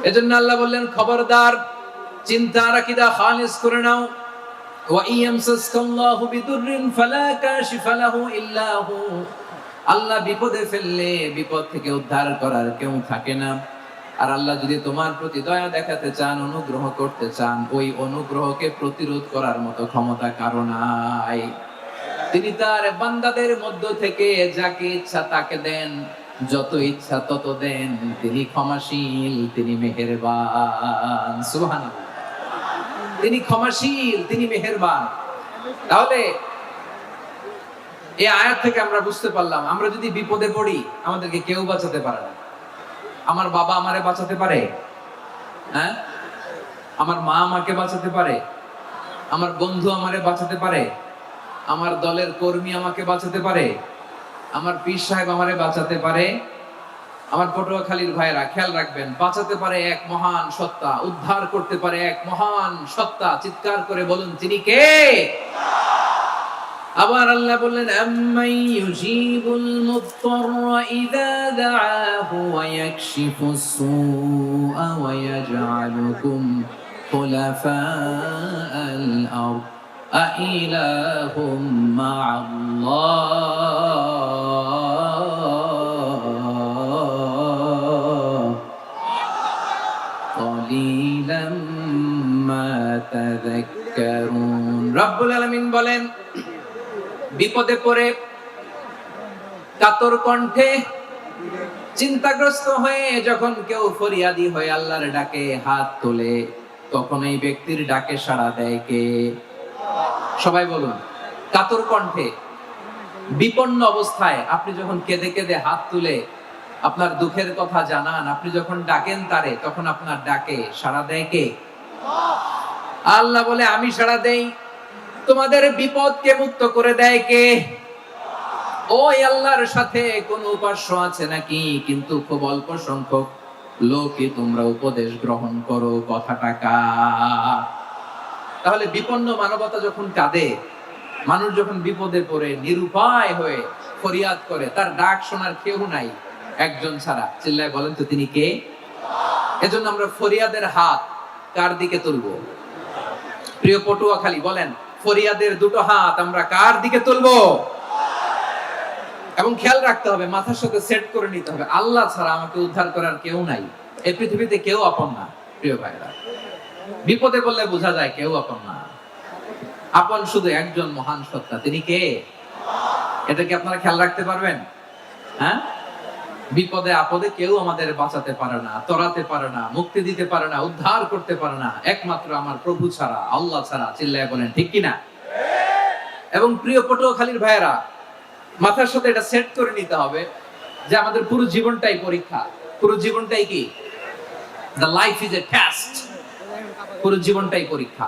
এজন্য আল্লাহ বললেন, খবরদার, চিন্তা রাখিদা খালিস করে নাও। ওয়া ইয়ামসাসকাল্লাহু বিদুররিন ফালা কাশিফা লাহু ইল্লা হু, আল্লাহ বিপদে ফেললে বিপদ থেকে উদ্ধার করার কেউ থাকে না। আর আল্লাহ যদি তোমার প্রতি দয়া দেখাতে চান, অনুগ্রহ করতে চান, ওই অনুগ্রহকে প্রতিরোধ করার মতো ক্ষমতা কারো নাই। তিনি তার বান্দাদের মধ্য থেকে যাকে ইচ্ছা তাকে দেন, যত ইচ্ছা তত দেন। তিনি ক্ষমাশীল, তিনি মেহেরবান। সুবহানাল্লাহ। তিনি ক্ষমাশীল, তিনি মেহেরবান। তাহলে এই আয়াত থেকে আমরা বুঝতে পারলাম, আমরা যদি বিপদে পড়ি, আমাদেরকে কেউ বাঁচাতে পারে না। আমার বাবা আমারে বাঁচাতে পারে? হ্যাঁ? আমার মা আমাকে বাঁচাতে পারে? আমার বন্ধু আমারে বাঁচাতে পারে? আমার দলের কর্মী আমাকে বাঁচাতে পারে? আমার পীর সাহেব আমারে বাঁচাতে পারে। আমার পটুয়াখালীর ভাইরা খেয়াল রাখবেন, বাঁচাতে পারে এক মহান সত্তা, উদ্ধার করতে পারে এক মহান সত্তা। চিৎকার করে বলুন, তিনি কে? আবার আল্লাহ বললেন, আম্মাই ইউজিবুল মুত্তাররা ইযা দাআহু ওয়া ইয়াকশিফুস সুআ ওয়া ইয়াজআলুকুম খুলাফাআল আরদ আইলাহুম মা'আল্লাহ ক্বালিলাম মা তাযাক্কারুন। রব্বুল আলামিন বলেন, বিপদে পড়ে কাতর কণ্ঠে চিন্তাগ্রস্ত হয়ে যখন কেউ ফরিয়াদি হয়ে আল্লাহর ডাকে হাত তোলে, তখন এই ব্যক্তির ডাকে সাড়া দেয় কে? সবাই বলুন। কাতর কণ্ঠে বিপন্ন অবস্থায় আপনি যখন কেঁদে কেঁদে হাত তুলে আপনার দুঃখের কথা জানান, আপনি যখন ডাকেন তারে, তখন আপনার ডাকে সাড়া দেয় কে? আল্লাহ বলে, আমি সাড়া দেই। তোমাদের বিপদকে মুক্ত করে দেয় কে? ওই আল্লাহর সাথে কোন উপাস্য আছে নাকি? কিন্তু খুব অল্প সংখ্যক লোকই তোমরা উপদেশ গ্রহণ করো। কথাটা কার? তাহলে বিপন্ন মানবতা যখন কাঁদে, মানুষ যখন বিপদে পড়ে নিরুপায় হয়ে ফরিয়াদ করে, তার ডাক শোনার কেউ নাই একজন ছাড়া। চিল্লায় বলেন তো, তিনি কে? এজন্য আমরা ফরিয়াদের হাত কার দিকে তুলবো? প্রিয় পটুয়াখালী, বলেন, ফরিয়াদের দুটো হাত আমরা কার দিকে তুলবো? এবং খেয়াল রাখতে হবে, মাথার সাথে সেট করে নিতে হবে, আল্লাহ ছাড়া আমাকে উদ্ধার করার কেউ নাই। এই পৃথিবীতে কেউ আপন না। প্রিয় ভাইরা, বিপদে বললে বোঝা যায় কেউ আপন না। আপন শুধু একজন মহান সত্তা, তিনি কে? এটা কি আপনারা খেয়াল রাখতে পারবেন? হ্যাঁ, বিপদে আপদে কেউ আমাদের বাঁচাতে পারে না, তরাতে পারে না, মুক্তি দিতে পারে না, উদ্ধার করতে পারে না, একমাত্র আমার প্রভু ছাড়া, আল্লাহ ছাড়া। চিল্লায় বলেন ঠিক কিনা? এবং প্রিয় পটুয়াখালীর ভাইয়েরা, মাথার সাথে এটা সেট করে নিতে হবে যে আমাদের পুরো জীবনটাই পরীক্ষা। পুরো জীবনটাই কি? The life is a test. পুরো জীবনটাই পরীক্ষা।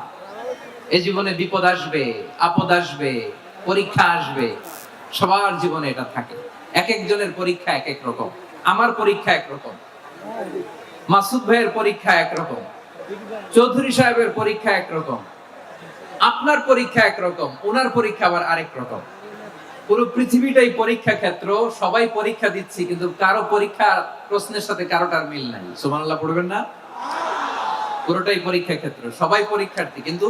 এই জীবনে বিপদ আসবে, আপদ আসবে, পরীক্ষা আসবে, সবার জীবনে এটা থাকে। এক একজনের পরীক্ষা এক এক রকম। আমার পরীক্ষা একরকম, মাসুদ ভাইয়ের পরীক্ষা একরকম, চৌধুরী সাহেবের পরীক্ষা একরকম, আপনার পরীক্ষা একরকম, ওনার পরীক্ষা আবার আরেক রকম। পুরো পৃথিবীটাই পরীক্ষা ক্ষেত্র, সবাই পরীক্ষা দিচ্ছি, কিন্তু কারো পরীক্ষা প্রশ্নের সাথে কারোটার মিল নাই। সুবহানাল্লাহ পড়বেন না? পুরোটাই পরীক্ষা ক্ষেত্র, সবাই পরীক্ষার্থী, কিন্তু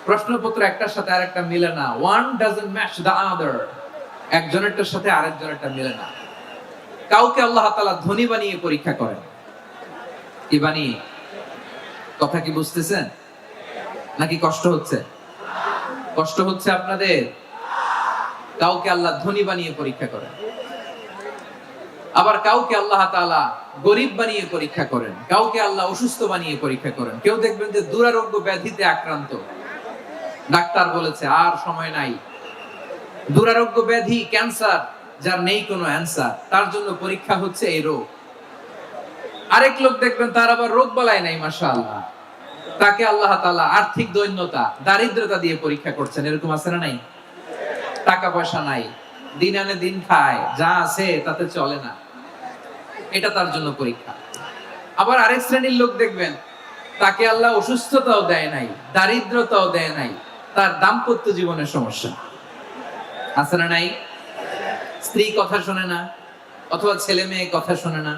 প্রশ্নপত্র একটার সাথে আরেকটা মিলে না। One doesn't match the other. একজনেরটার সাথে আরেকজনেরটা মিলে না। কাউকে আল্লাহ তাআলা ধনী বানিয়ে পরীক্ষা করেন। কি বানিয়ে? কথা কি বুঝতেছেন নাকি কষ্ট হচ্ছে? কষ্ট হচ্ছে আপনাদের? কাউকে আল্লাহ ধনী বানিয়ে পরীক্ষা করেন, আবার কাউকে আল্লাহ তাআলা গরিব বানিয়ে পরীক্ষা করেন, কাউকে আল্লাহ অসুস্থ বানিয়ে পরীক্ষা করেন। কেউ দেখবেন যে দুরারোগ্য ব্যাধিতে আক্রান্ত, ডাক্তার বলেছে আর সময় নাই, দুরারোগ্য ব্যাধি, ক্যান্সার, যার নেই কোনো অ্যান্সার, তার জন্য পরীক্ষা হচ্ছে এই রোগ। আরেক লোক দেখবেন তার আবার রোগ বালাই নাই, মাশাআল্লাহ, তাকে আল্লাহ তাআলা আর্থিক দৈন্যতা, দারিদ্রতা দিয়ে পরীক্ষা করছেন। এরকম আছে না নাই? টাকা পয়সা নাই, দিন আনে দিন খায়, যা আছে তাতে চলে না, এটা তার জন্য পরীক্ষা। আবার আরেক শ্রেণীর লোক দেখবেন তাকে আল্লাহ অসুস্থতাও দেয় নাই, দারিদ্রতাও দেয় নাই, তার দাম্পত্য জীবনের সমস্যা আছে না নাই? স্ত্রী কথা শোনে না, অথবা ছেলে মেয়ে কথা শোনে না।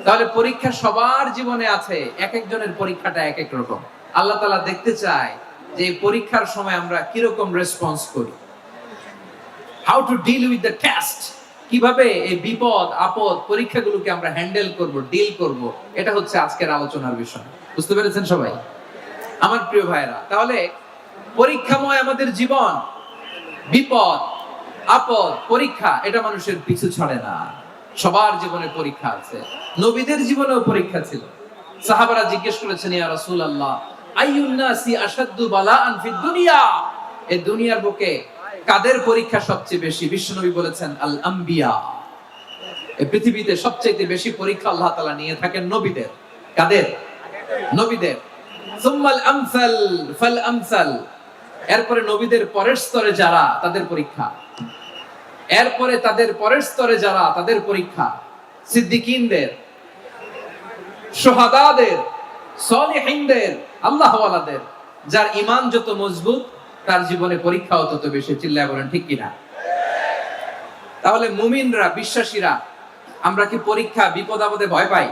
তাহলে পরীক্ষা সবার জীবনে আছে, এক একজনের পরীক্ষাটা এক এক রকম। আল্লাহ তাআলা দেখতে চায় যে এই পরীক্ষার সময় আমরা কিরকম রেসপন্স করি। How to deal with the test, কিভাবে এই বিপদ আপদ পরীক্ষাগুলোকে আমরা হ্যান্ডেল করব, ডিল করব, এটা হচ্ছে আজকের আলোচনার বিষয়। বুঝতে পেরেছেন সবাই আমার প্রিয় ভাইরা? তাহলে পরীক্ষাময় আমাদের জীবন, বিপদ আপদ পরীক্ষা, এটা মানুষের পিছু ছাড়ে না। সবার জীবনে পরীক্ষা আছে। নবীদের জীবনেও পরীক্ষা ছিল। সাহাবারা জিজ্ঞেস করেছেন, ইয়া রাসূলুল্লাহ, আইয়ুন নাসি আশাদ্দু বালাআন ফিদ দুনিয়া, এই দুনিয়ার বুকে কাদের পরীক্ষা সবচেয়ে বেশি? বিশ্বনবী বলেছেন, আল আম্বিয়া। এই পৃথিবীতে সবচেয়ে বেশি পরীক্ষা আল্লাহ তাআলা নিয়ে থাকেন নবীদের। কাদের? নবীদের। সুম্মাল আমসাল ফাল আমসাল, এরপরে নবীদের পরের স্তরে যারা, তাদের পরীক্ষা। এরপরে তাদের পরের স্তরে যারা, তাদের পরীক্ষা সিদ্দিকিনদের, শুহাদাদের, সলিহিনদের, আল্লাহওয়ালাদের। যার ঈমান যত মজবুত তার জীবনে পরীক্ষাও তত বেশি। চিল্লায় বলেন ঠিক কিনা? তাহলে মুমিনরা, বিশ্বাসীরা, আমরা কি পরীক্ষা, বিপদ আপদে ভয় পাই?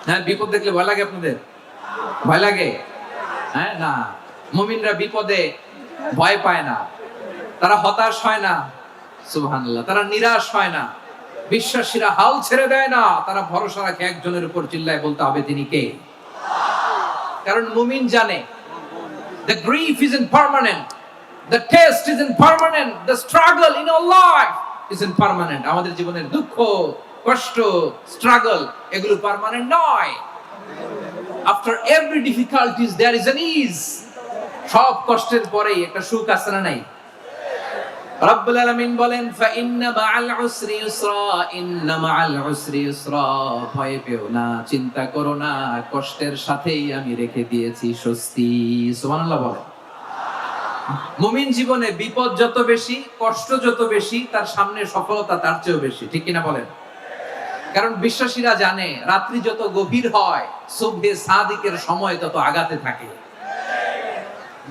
হ্যাঁ, বিপদ দেখলে ভয় লাগে আপনাদের? ভয় লাগে? হ্যাঁ, না, মুমিনরা বিপদে ভয় পায় না, তারা হতাশ হয় না, সুবহানাল্লাহ, তারা নিরাশ হয় না। বিশ্বাসীরা হাল ছেড়ে দেয় না, তারা ভরসা রাখে একজনের উপর। চিল্লায় বলতে হবে তিনি কে? কারণ মুমিন জানে the grief isn't permanent, the test isn't permanent, the struggle in our life isn't permanent. আমাদের জীবনের দুঃখ, কষ্ট, স্ট্রাগল এগুলো পার্মানেন্ট নয়। after every difficulties there is an ease. সব কষ্টের পরেই একটা সুখ আছে না নাই? রব্বুল আলামিন বলেন ফা ইন্না মাআল উসরি ইউসরা, ইন্না মাআল উসরি ইউসরা। ভয় পেও না, চিন্তা করো না, কষ্টের সাথেই আমি রেখে দিয়েছি স্বস্তি। সুবহানাল্লাহ বলেন। মুমিন জীবনে বিপদ যত বেশি, কষ্ট যত বেশি, তার সামনে সফলতা তার চেয়েও বেশি। ঠিক কিনা বলেন? কারণ বিশ্বাসীরা জানে রাত্রি যত গভীর হয়, সুবহে সাদিকের সময় তত আগাতে থাকে।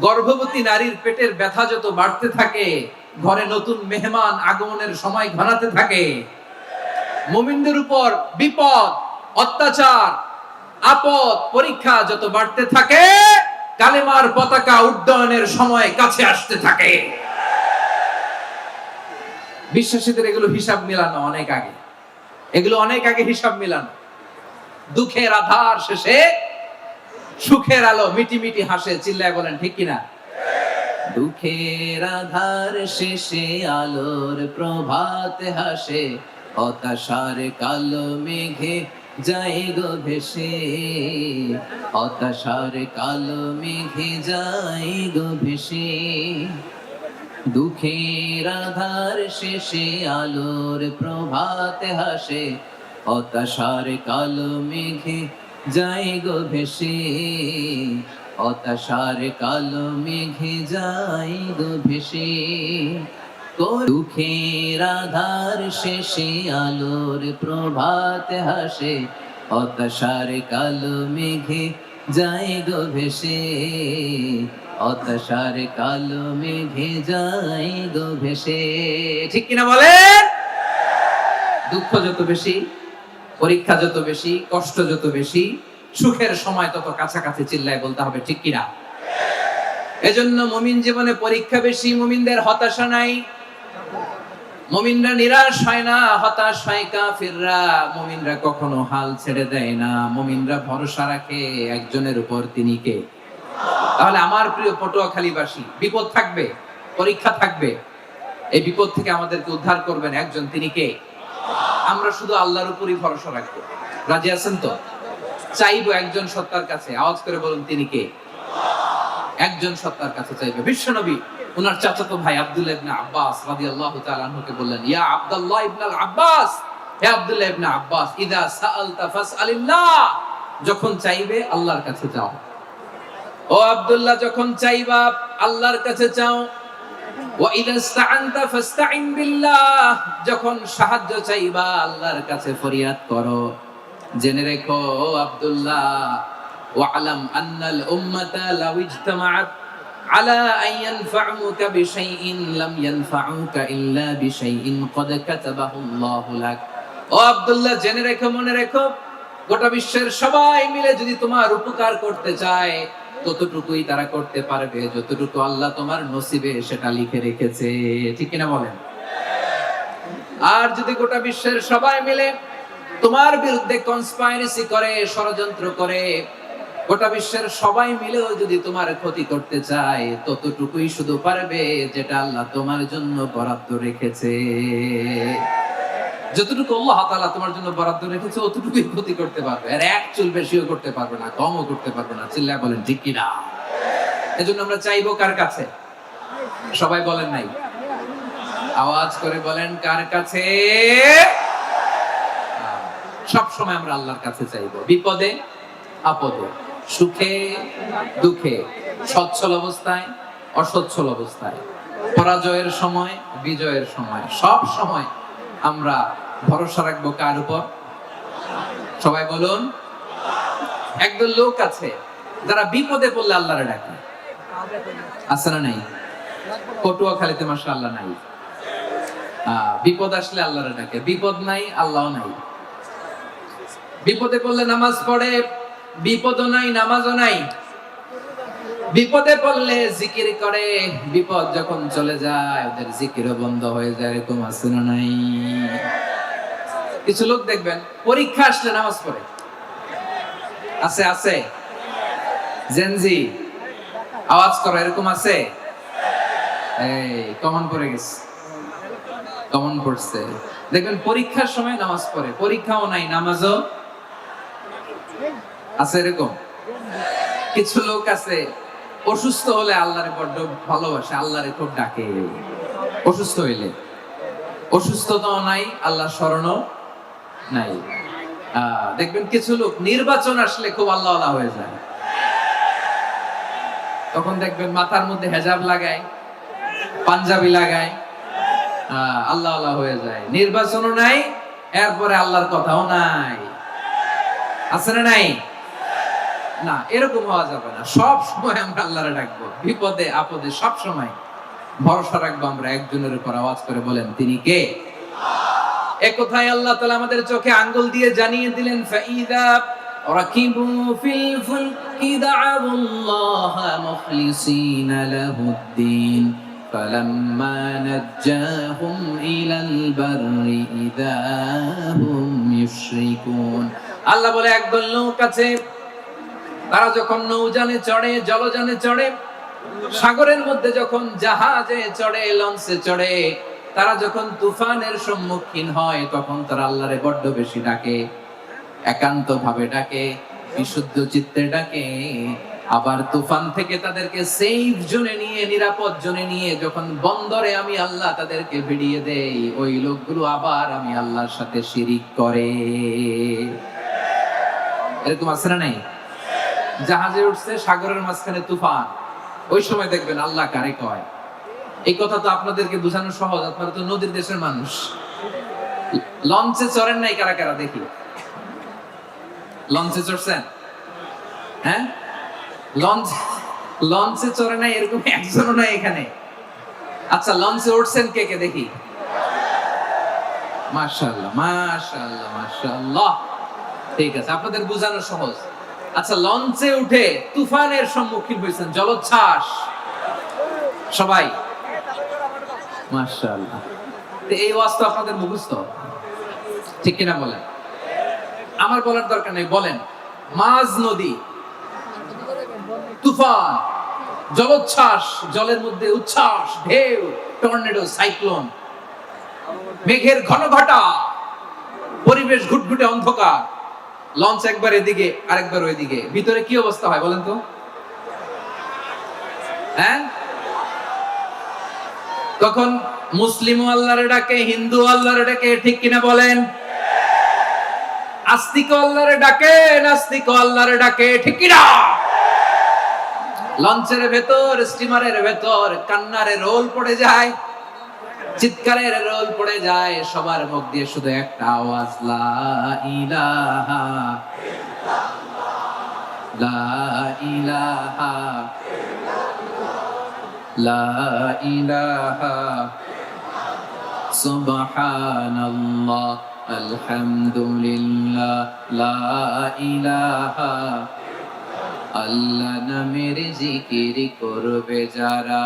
গর্ভবতী নারীর পেটের ব্যথা যত বাড়তে থাকে, ঘরে নতুন মেহমান আগমনের সময় ঘনাতে থাকে। মুমিনদের উপর বিপদ, অত্যাচার, আপদ, পরীক্ষা যত বাড়তে থাকে, কালেমার পতাকা উড্ডয়নের সময় কাছে আসতে থাকে। বিশ্বাসীদের এগুলো হিসাব মিলানো অনেক আগে, এগুলো অনেক আগে হিসাব মিলানো। দুঃখের আধার শেষে সুখের আলো মিটি মিটি হাসে। চিল্লায় বলেন ঠিক কিনা? দুঃখের আধার শেষে আলোর প্রভাত হাসে, হতাশার কালো মেঘে যায় গো ভেসে, হতাশার কালো মেঘে যায় গো ভেসে। দুঃখের আধার শেষে আলোর প্রভাত হাসে, হতাশার কালো মেঘে যায় গো ভেসে, হতাশার কালো মেঘে যায় গো ভেসে। দুঃখের আধার শেষে আলোর প্রভাত হাসে, হতাশার কালো মেঘে যায় গো ভেসে, হতাশার কালো মেঘে যায় গো ভেসে। ঠিক কিনা বলেন? দুঃখ যত বেশি, পরীক্ষা যত বেশি, কষ্ট যত বেশি, সুখের সময় তত কাছাকাছি। চিল্লায় বলতে হবে ঠিক কিনা? এজন্য মুমিন জীবনে পরীক্ষা বেশি, মুমিনদের হতাশা নাই। মুমিনরা নিরাশ হয় না, হতাশ হয় কাফিররা। মুমিনরা কখনো হাল ছেড়ে দেয় না, মুমিনরা ভরসা রাখে একজনের উপর, তিনি কে? তাহলে আমার প্রিয় পটুয়াখালীবাসী, বিপদ থাকবে, পরীক্ষা থাকবে, এই বিপদ থেকে আমাদেরকে উদ্ধার করবেন একজন, তিনি কে? আমরা শুধু আল্লাহর উপরই ভরসা রাখবো। রাজি আছেন তো? চাইবো একজন সত্তার কাছে। আওয়াজ করে বলুন তিনি কে? একজন সত্তার কাছে চাইবে। বিশ্বনবী ওনার চাচাতো ভাই আব্দুল্লাহ ইবনে আব্বাস রাদিয়াল্লাহু তাআলা আনহুকে বললেন, ইয়া আব্দুল্লাহ ইবনে আব্বাস, হে আব্দুল্লাহ ইবনে আব্বাস, ইযা সাআলতা ফাসআলিল্লাহ, যখন চাইবে আল্লাহর কাছে চাও। ও আব্দুল্লাহ, যখন চাইবা আল্লাহর কাছে চাও। ওয়া ইযা ইসতাআনতা ফাসতাইন বিল্লাহ, যখন সাহায্য চাইবা আল্লাহর কাছে ফরিয়াদ করো। জেনে রেখো আব্দুল্লাহ, ওয়া'লাম আন্নাল উম্মাতা লাউ ইজতামাআত আলা আন ইয়ানফাউকা বিশাইইন লাম ইয়ানফাউকা ইল্লা বিশাইইন ক্বাদ কাতাবাহু আল্লাহু লাক। ও আব্দুল্লাহ, জেনে রেখো, মনে রেখো, গোটা বিশ্বের সবাই মিলে যদি তোমার উপকার করতে চায়, ততটুকুই তারা করতে পারবে যতটুকু আল্লাহ তোমার নসিবে সেটা লিখে রেখেছে। ঠিক কিনা বলেন? আর যদি গোটা বিশ্বের সবাই মিলে তোমার বিরুদ্ধে কনস্পাইরেসি করে, ষড়যন্ত্র করে, গোটা বিশ্বের সবাই মিলেও যদি তোমার ক্ষতি করতে চায়, ততটুকুই শুধু পারবে যেটা আল্লাহ তোমার জন্য বরাদ্দ রেখেছে। যতটুকু আল্লাহ তাআলা তোমার জন্য বরাদ্দ রেখেছে অতটুকুই ক্ষতি করতে পারবে, আর এক চুল বেশিও করতে পারবে না, কমও করতে পারবে না। চিল্লায় বলেন ঠিক কিনা? এজন্য আমরা চাইবো কার কাছে? সবাই বলেন নাই, আওয়াজ করে বলেন কার কাছে? সব সময় আমরা আল্লাহর কাছে চাইবো, বিপদে আপদে, সুখে দুঃখে, সচ্ছল অবস্থায় অসচ্ছল অবস্থায়। পরাজয়ের সময়, বিজয়ের সময়, সব সময় আমরা ভরসা রাখবো কার উপর? সবাই বলুন। একদল লোক আছে যারা বিপদে পড়লে আল্লাহরে ডাকে, আছে না নাই? পটুয়াখালীতে মাশাআল্লাহ নাই। বিপদ আসলে আল্লাহরে ডাকে, বিপদ নাই আল্লাহ নাই। বিপদে পড়লে নামাজ পড়ে, বিপদও নাই নামাজও নাই। বিপদে পড়লে জিকির করে, বিপদ যখন চলে যায় ওদের জিকিরও বন্ধ হয়ে যায়। এরকম আছে না নাই? কিছু লোক দেখবেন পরীক্ষা আসলে নামাজ পড়ে, আছে আছে। জেনজি আওয়াজ করো, এরকম আছে? এই কমন পড়ে গেছে, কমন পড়ছে। দেখবেন পরীক্ষার সময় নামাজ পড়ে, পরীক্ষাও নাই নামাজও আছে। এরকম কিছু লোক আছে অসুস্থ হলে আল্লাহরে বড্ড ভালোবাসে, আল্লাহরে খুব ডাকে। অসুস্থ হইলে, অসুস্থতাও নাই, আল্লাহ স্মরণও নাই। দেখবেন কিছু লোক নির্বাচন আসলে খুব আল্লাহওয়ালা হয়ে যায়। তখন দেখবেন মাথার মধ্যে হেজাব লাগায়, পাঞ্জাবি লাগায়, আল্লাহওয়ালা হয়ে যায়। নির্বাচনও নাই, এরপরে আল্লাহর কথাও নাই। আছে না নাই? না, এরকম হওয়া যাবে না। সব সময় আমরা আল্লাহরে ডাকবো, বিপদে আপদে সব সময় ভরসা রাখবো আমরা একজনের উপর। আওয়াজ করে বলেন, তিনি কে? এক কথায় আল্লাহ তাআলা আমাদের চোখে আঙ্গুল দিয়ে জানিয়ে দিলেন, ফাইদা রাকিবু ফিল ফুলকি দা'আউল্লাহ মুখলিসিনা লাহুদ্দিন ফালাম্মা নাজ্জাহুম ইলাল বাররি ইযা হুম ইউশরিকুন। আল্লাহ বলে একদল লোক আছে, তারা যখন নৌযানে চড়ে, জলযানে চড়ে, সাগরের মধ্যে যখন জাহাজে চড়ে, লঞ্চে চড়ে, তারা যখন তুফানের সম্মুখীন হয় তখন তারা আল্লাহরে বড্ড বেশি ডাকে, একান্ত ভাবে ডাকে, বিশুদ্ধ চিত্তে ডাকে। আবার তুফান থেকে তাদেরকে সেফ জোনে নিয়ে, নিরাপদ জোনে নিয়ে যখন বন্দরে আমি আল্লাহ তাদেরকে ভিড়িয়ে দেই, ওই লোকগুলো আবার আমি আল্লাহর সাথে শিরিক করে। এরকম আছে না নাই? জাহাজে উঠছে, সাগরের মাঝখানে তুফান, ওই সময় দেখবেন আল্লাহ কারে কয়। এই কথা তো আপনাদেরকে বোঝানো সহজ, আপনারা তো নদীর দেশের মানুষ। লঞ্চে চড়েন নাই কারা কারা? দেখি, লঞ্চে চড়ছেন? হ্যাঁ, লঞ্চে চড়ে নাই এরকম একজনও নাই এখানে। আচ্ছা, লঞ্চে উঠছেন কে কে? দেখি। মাশাআল্লাহ মাশাআল্লাহ মাশাআল্লাহ, ঠিক আছে, আপনাদের বোঝানো সহজ। আচ্ছা, লঞ্চে উঠে তুফানের সম্মুখীন হয়েছেন, জলোচ্ছ্বাস, সবাই? মাশাআল্লাহ। এই ওয়াজ তো আপনাদের মুখস্থ, ঠিক কিনা বলেন? আমার বলার দরকার নেই, বলেন। মাঝ নদী, তুফান, জলোচ্ছ্বাস, জলের মধ্যে উচ্ছ্বাস, ঢেউ, টর্নেডো, সাইক্লোন, মেঘের ঘনঘটা, পরিবেশ ঘুটঘুটে অন্ধকার, লঞ্চ একবার এদিকে আরেকবার ওইদিকে, ভিতরে কি অবস্থা হয় বলেন তো? হ্যাঁ, তখন মুসলিম আল্লাহরে ডাকে, হিন্দু আল্লাহরে ডাকে, ঠিক কিনা বলেন? আস্তিক আল্লাহরে ডাকে, নাস্তিক আল্লাহরে ডাকে, ঠিক কিনা? লঞ্চের ভেতর, স্টিমারের ভেতর কান্নারে রোল পড়ে যায়, চিৎকারের রোল পড়ে যায়, সবার মুখ দিয়ে শুধু একটা আওয়াজ, লা ইলাহা লা ইলাহা লা ইলাহা সুবহানাল্লাহ আলহামদুলিল্লাহ লা ইলাহা। আল্লাহ নামের জিকির করবে যারা,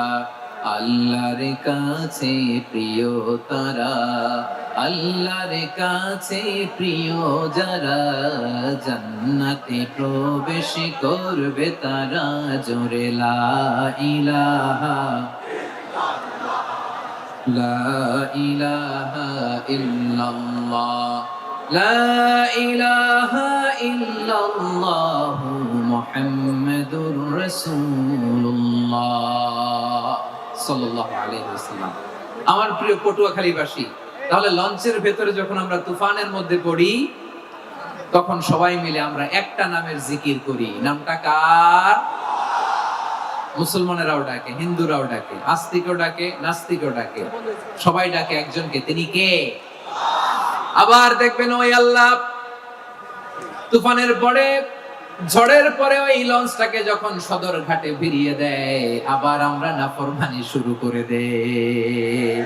আল্লাহর কাছে প্রিয় তারা, আল্লাহর কাছে প্রিয় যারা, জান্নাতে প্রবেশ করবে তারা। জোরে লা ইলাহা লা ইলাহা ইল্লাল্লাহ লা ইলাহা ইল্লাল্লাহ মুহাম্মাদুর রাসূলুল্লাহ সাল্লাল্লাহু আলাইহি ওয়াসাল্লাম। আমার প্রিয় পটুয়াখালীবাসী, তাহলে লঞ্চের ভেতরে যখন আমরা তুফানের মধ্যে পড়ি, তখন সবাই মিলে আমরা একটা নামের জিকির করি। নামটা কার? মুসলমানেরাও ডাকে, হিন্দুরাও ডাকে, আস্তিকও ডাকে, নাস্তিকও ডাকে, সবাই ডাকে একজনকে, তিনি কে? আবার দেখবেন ওই আল্লাহ তুফানের পরে, ঝড়ের পরে ওই লঞ্চটাকে যখন সদর ঘাটে ফিরিয়ে দেয়, আবার আমরা নাফরমানি শুরু করে দেই।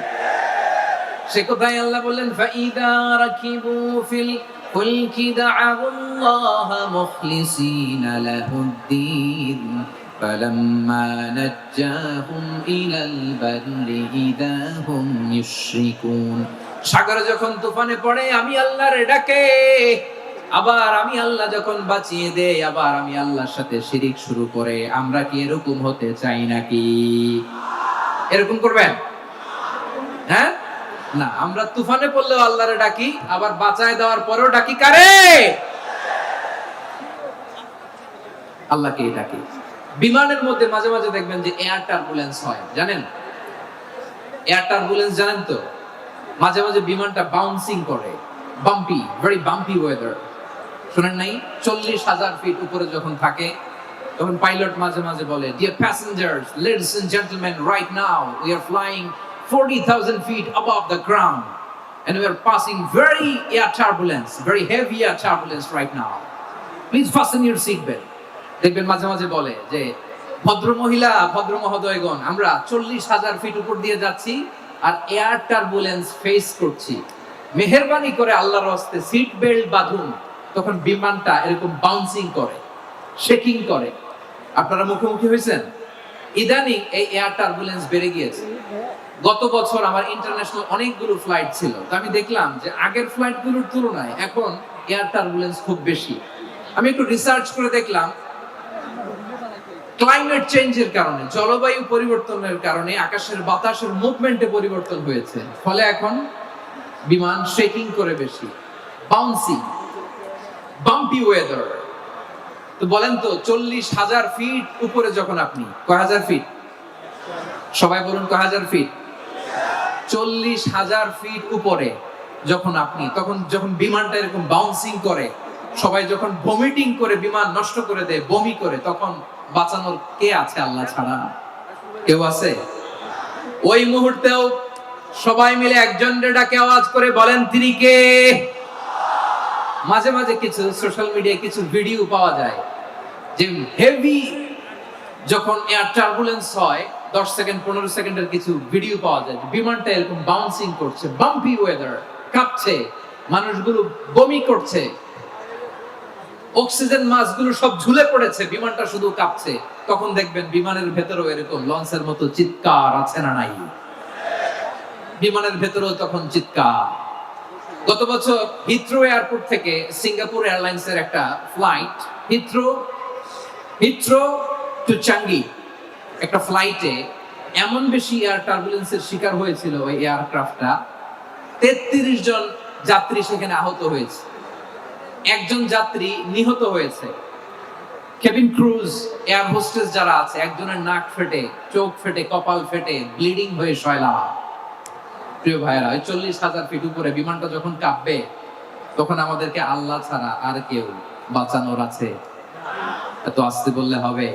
সে কোথায় আল্লাহ বললেন, ফাইদা রাকিবু ফিল ফুলকি দা'আল্লাহ মুখলিসিনা লাহুদ্দিন ফালাম্মা নাজ্জাহুম ইলাল বাররি ইযা হুম ইউশরিকুন। সাগরে যখন তুফানে পড়ে আমি আল্লাহর ডাকে, আবার আমি আল্লাহ যখন বাঁচিয়ে দেই, আবার আমি আল্লাহর সাথে শিরিক শুরু করে, আমরা কি এরকম হতে চাই নাকি? এরকম করবেন? হ্যাঁ না, আমরা তুফানে পড়লেও আল্লাহরে ডাকি, আবার বাঁচায় দেওয়ার পরেও ডাকি কারে? আল্লাহকেই ডাকি। বিমানের মধ্যে মাঝে মাঝে দেখবেন যে এয়ার টার্বুলেন্স হয়, জানেন? এয়ার টার্বুলেন্স জানেন তো? মাঝে মাঝে বিমানটা বাউন্সিং করে, বাম্পি, ভেরি বাম্পি ওয়েদার। শুনেন নাই? 40,000 ফিট উপরে যখন থাকে, তখন পাইলট মাঝে মাঝে বলে, dear passengers, ladies and gentleman, right now we are flying 40,000 feet above the ground and we are passing very air turbulence, very heavy air turbulence right now. Please fasten your seat belt. দেখবেন মাঝে মাঝে বলে যে, ভদ্র মহিলা, ভদ্র মহোদয়গণ, আমরা 40,000 ফিট উপর দিয়ে যাচ্ছি আর এয়ার টার্বুলেন্স ফেস করছি, মেহেরবানি করে আল্লাহর হস্তে সিট বেল্ট বাঁধুন। তখন বিমানটা এরকম বাউন্সিং করে, শেকিং করে। আপনারা মুখোমুখি হয়েছেন? ইদানিং এই এয়ার টার্বুলেন্স বেড়ে গিয়েছে। গত বছর আমার ইন্টারন্যাশনাল অনেকগুলো ফ্লাইট ছিল, তো আমি দেখলাম যে আগের ফ্লাইটগুলোর তুলনায় এখন এয়ার টার্বুলেন্স খুব বেশি। আমি একটু রিসার্চ করে দেখলাম, ক্লাইমেট চেঞ্জের কারণে, জলবায়ু পরিবর্তনের কারণে আকাশের বাতাসের মুভমেন্টে পরিবর্তন হয়েছে, ফলে এখন বিমান শেকিং করে বেশি, বাউন্সিং, বাম্পি ওয়েদার। তো বলেন তো, 40,000 ফিট উপরে যখন আপনি, কয় হাজার ফিট? সবাই বলুন, কয় হাজার ফিট? 40,000 ফিট উপরে যখন আপনি, তখন যখন বিমানটা এরকম বাউন্সিং করে, সবাই যখন ভমিটিং করে বিমান নষ্ট করে দেয়, বমি করে, তখন বাঁচানোর কে আছে আল্লাহ ছাড়া? কেউ আছে? ওই মুহূর্তেও সবাই মিলে একজনের ডাকে আওয়াজ করে বলেন, তিনি কে? মাঝে মাঝে কিছু সোশ্যাল মিডিয়ায় কিছু ভিডিও পাওয়া যায় যে হেভি যখন এয়ার টার্বুলেন্স হয়, 10 সেকেন্ড 15 সেকেন্ডের কিছু ভিডিও পাওয়া যায়, বিমানটা এরকম বাউন্সিং করছে, বাম্পি ওয়েদার, কাঁপছে, মানুষগুলো বমি করছে, অক্সিজেন মাস্কগুলো সব ঝুলে পড়েছে, বিমানটা শুধু কাঁপছে। তখন দেখবেন বিমানের ভেতরেও এরকম লঞ্চের মতো চিৎকার আছে না নাই? বিমানের ভেতরেও তখন চিৎকার। গত বছর হিথ্রো এয়ারপোর্ট থেকে সিঙ্গাপুর এয়ারলাইন্সের একটা ফ্লাইট, হিথ্রো টু চাঙ্গি, একটা ফ্লাইটে এমন বেশি এয়ার টার্বুলেন্সের শিকার হয়েছিল ওই এয়ারক্রাফটটা, 33 জন যাত্রী সেখানে আহত হয়েছে, একজন যাত্রী নিহত হয়েছে। কেবিন ক্রুজ, এয়ার হোস্টেস যারা আছে, একজনের নাক ফেটে, চোখ ফেটে, কপাল ফেটে, ব্লিডিং হয়ে শয়লা। প্রিয় ভাইরা, ওই 40,000 ফিট উপরে বিমানটা যখন কাঁপবে, তখন আমাদেরকে আল্লাহ ছাড়া আর কেউ বাঁচানোর আছে? এত আস্তে বললে হবে?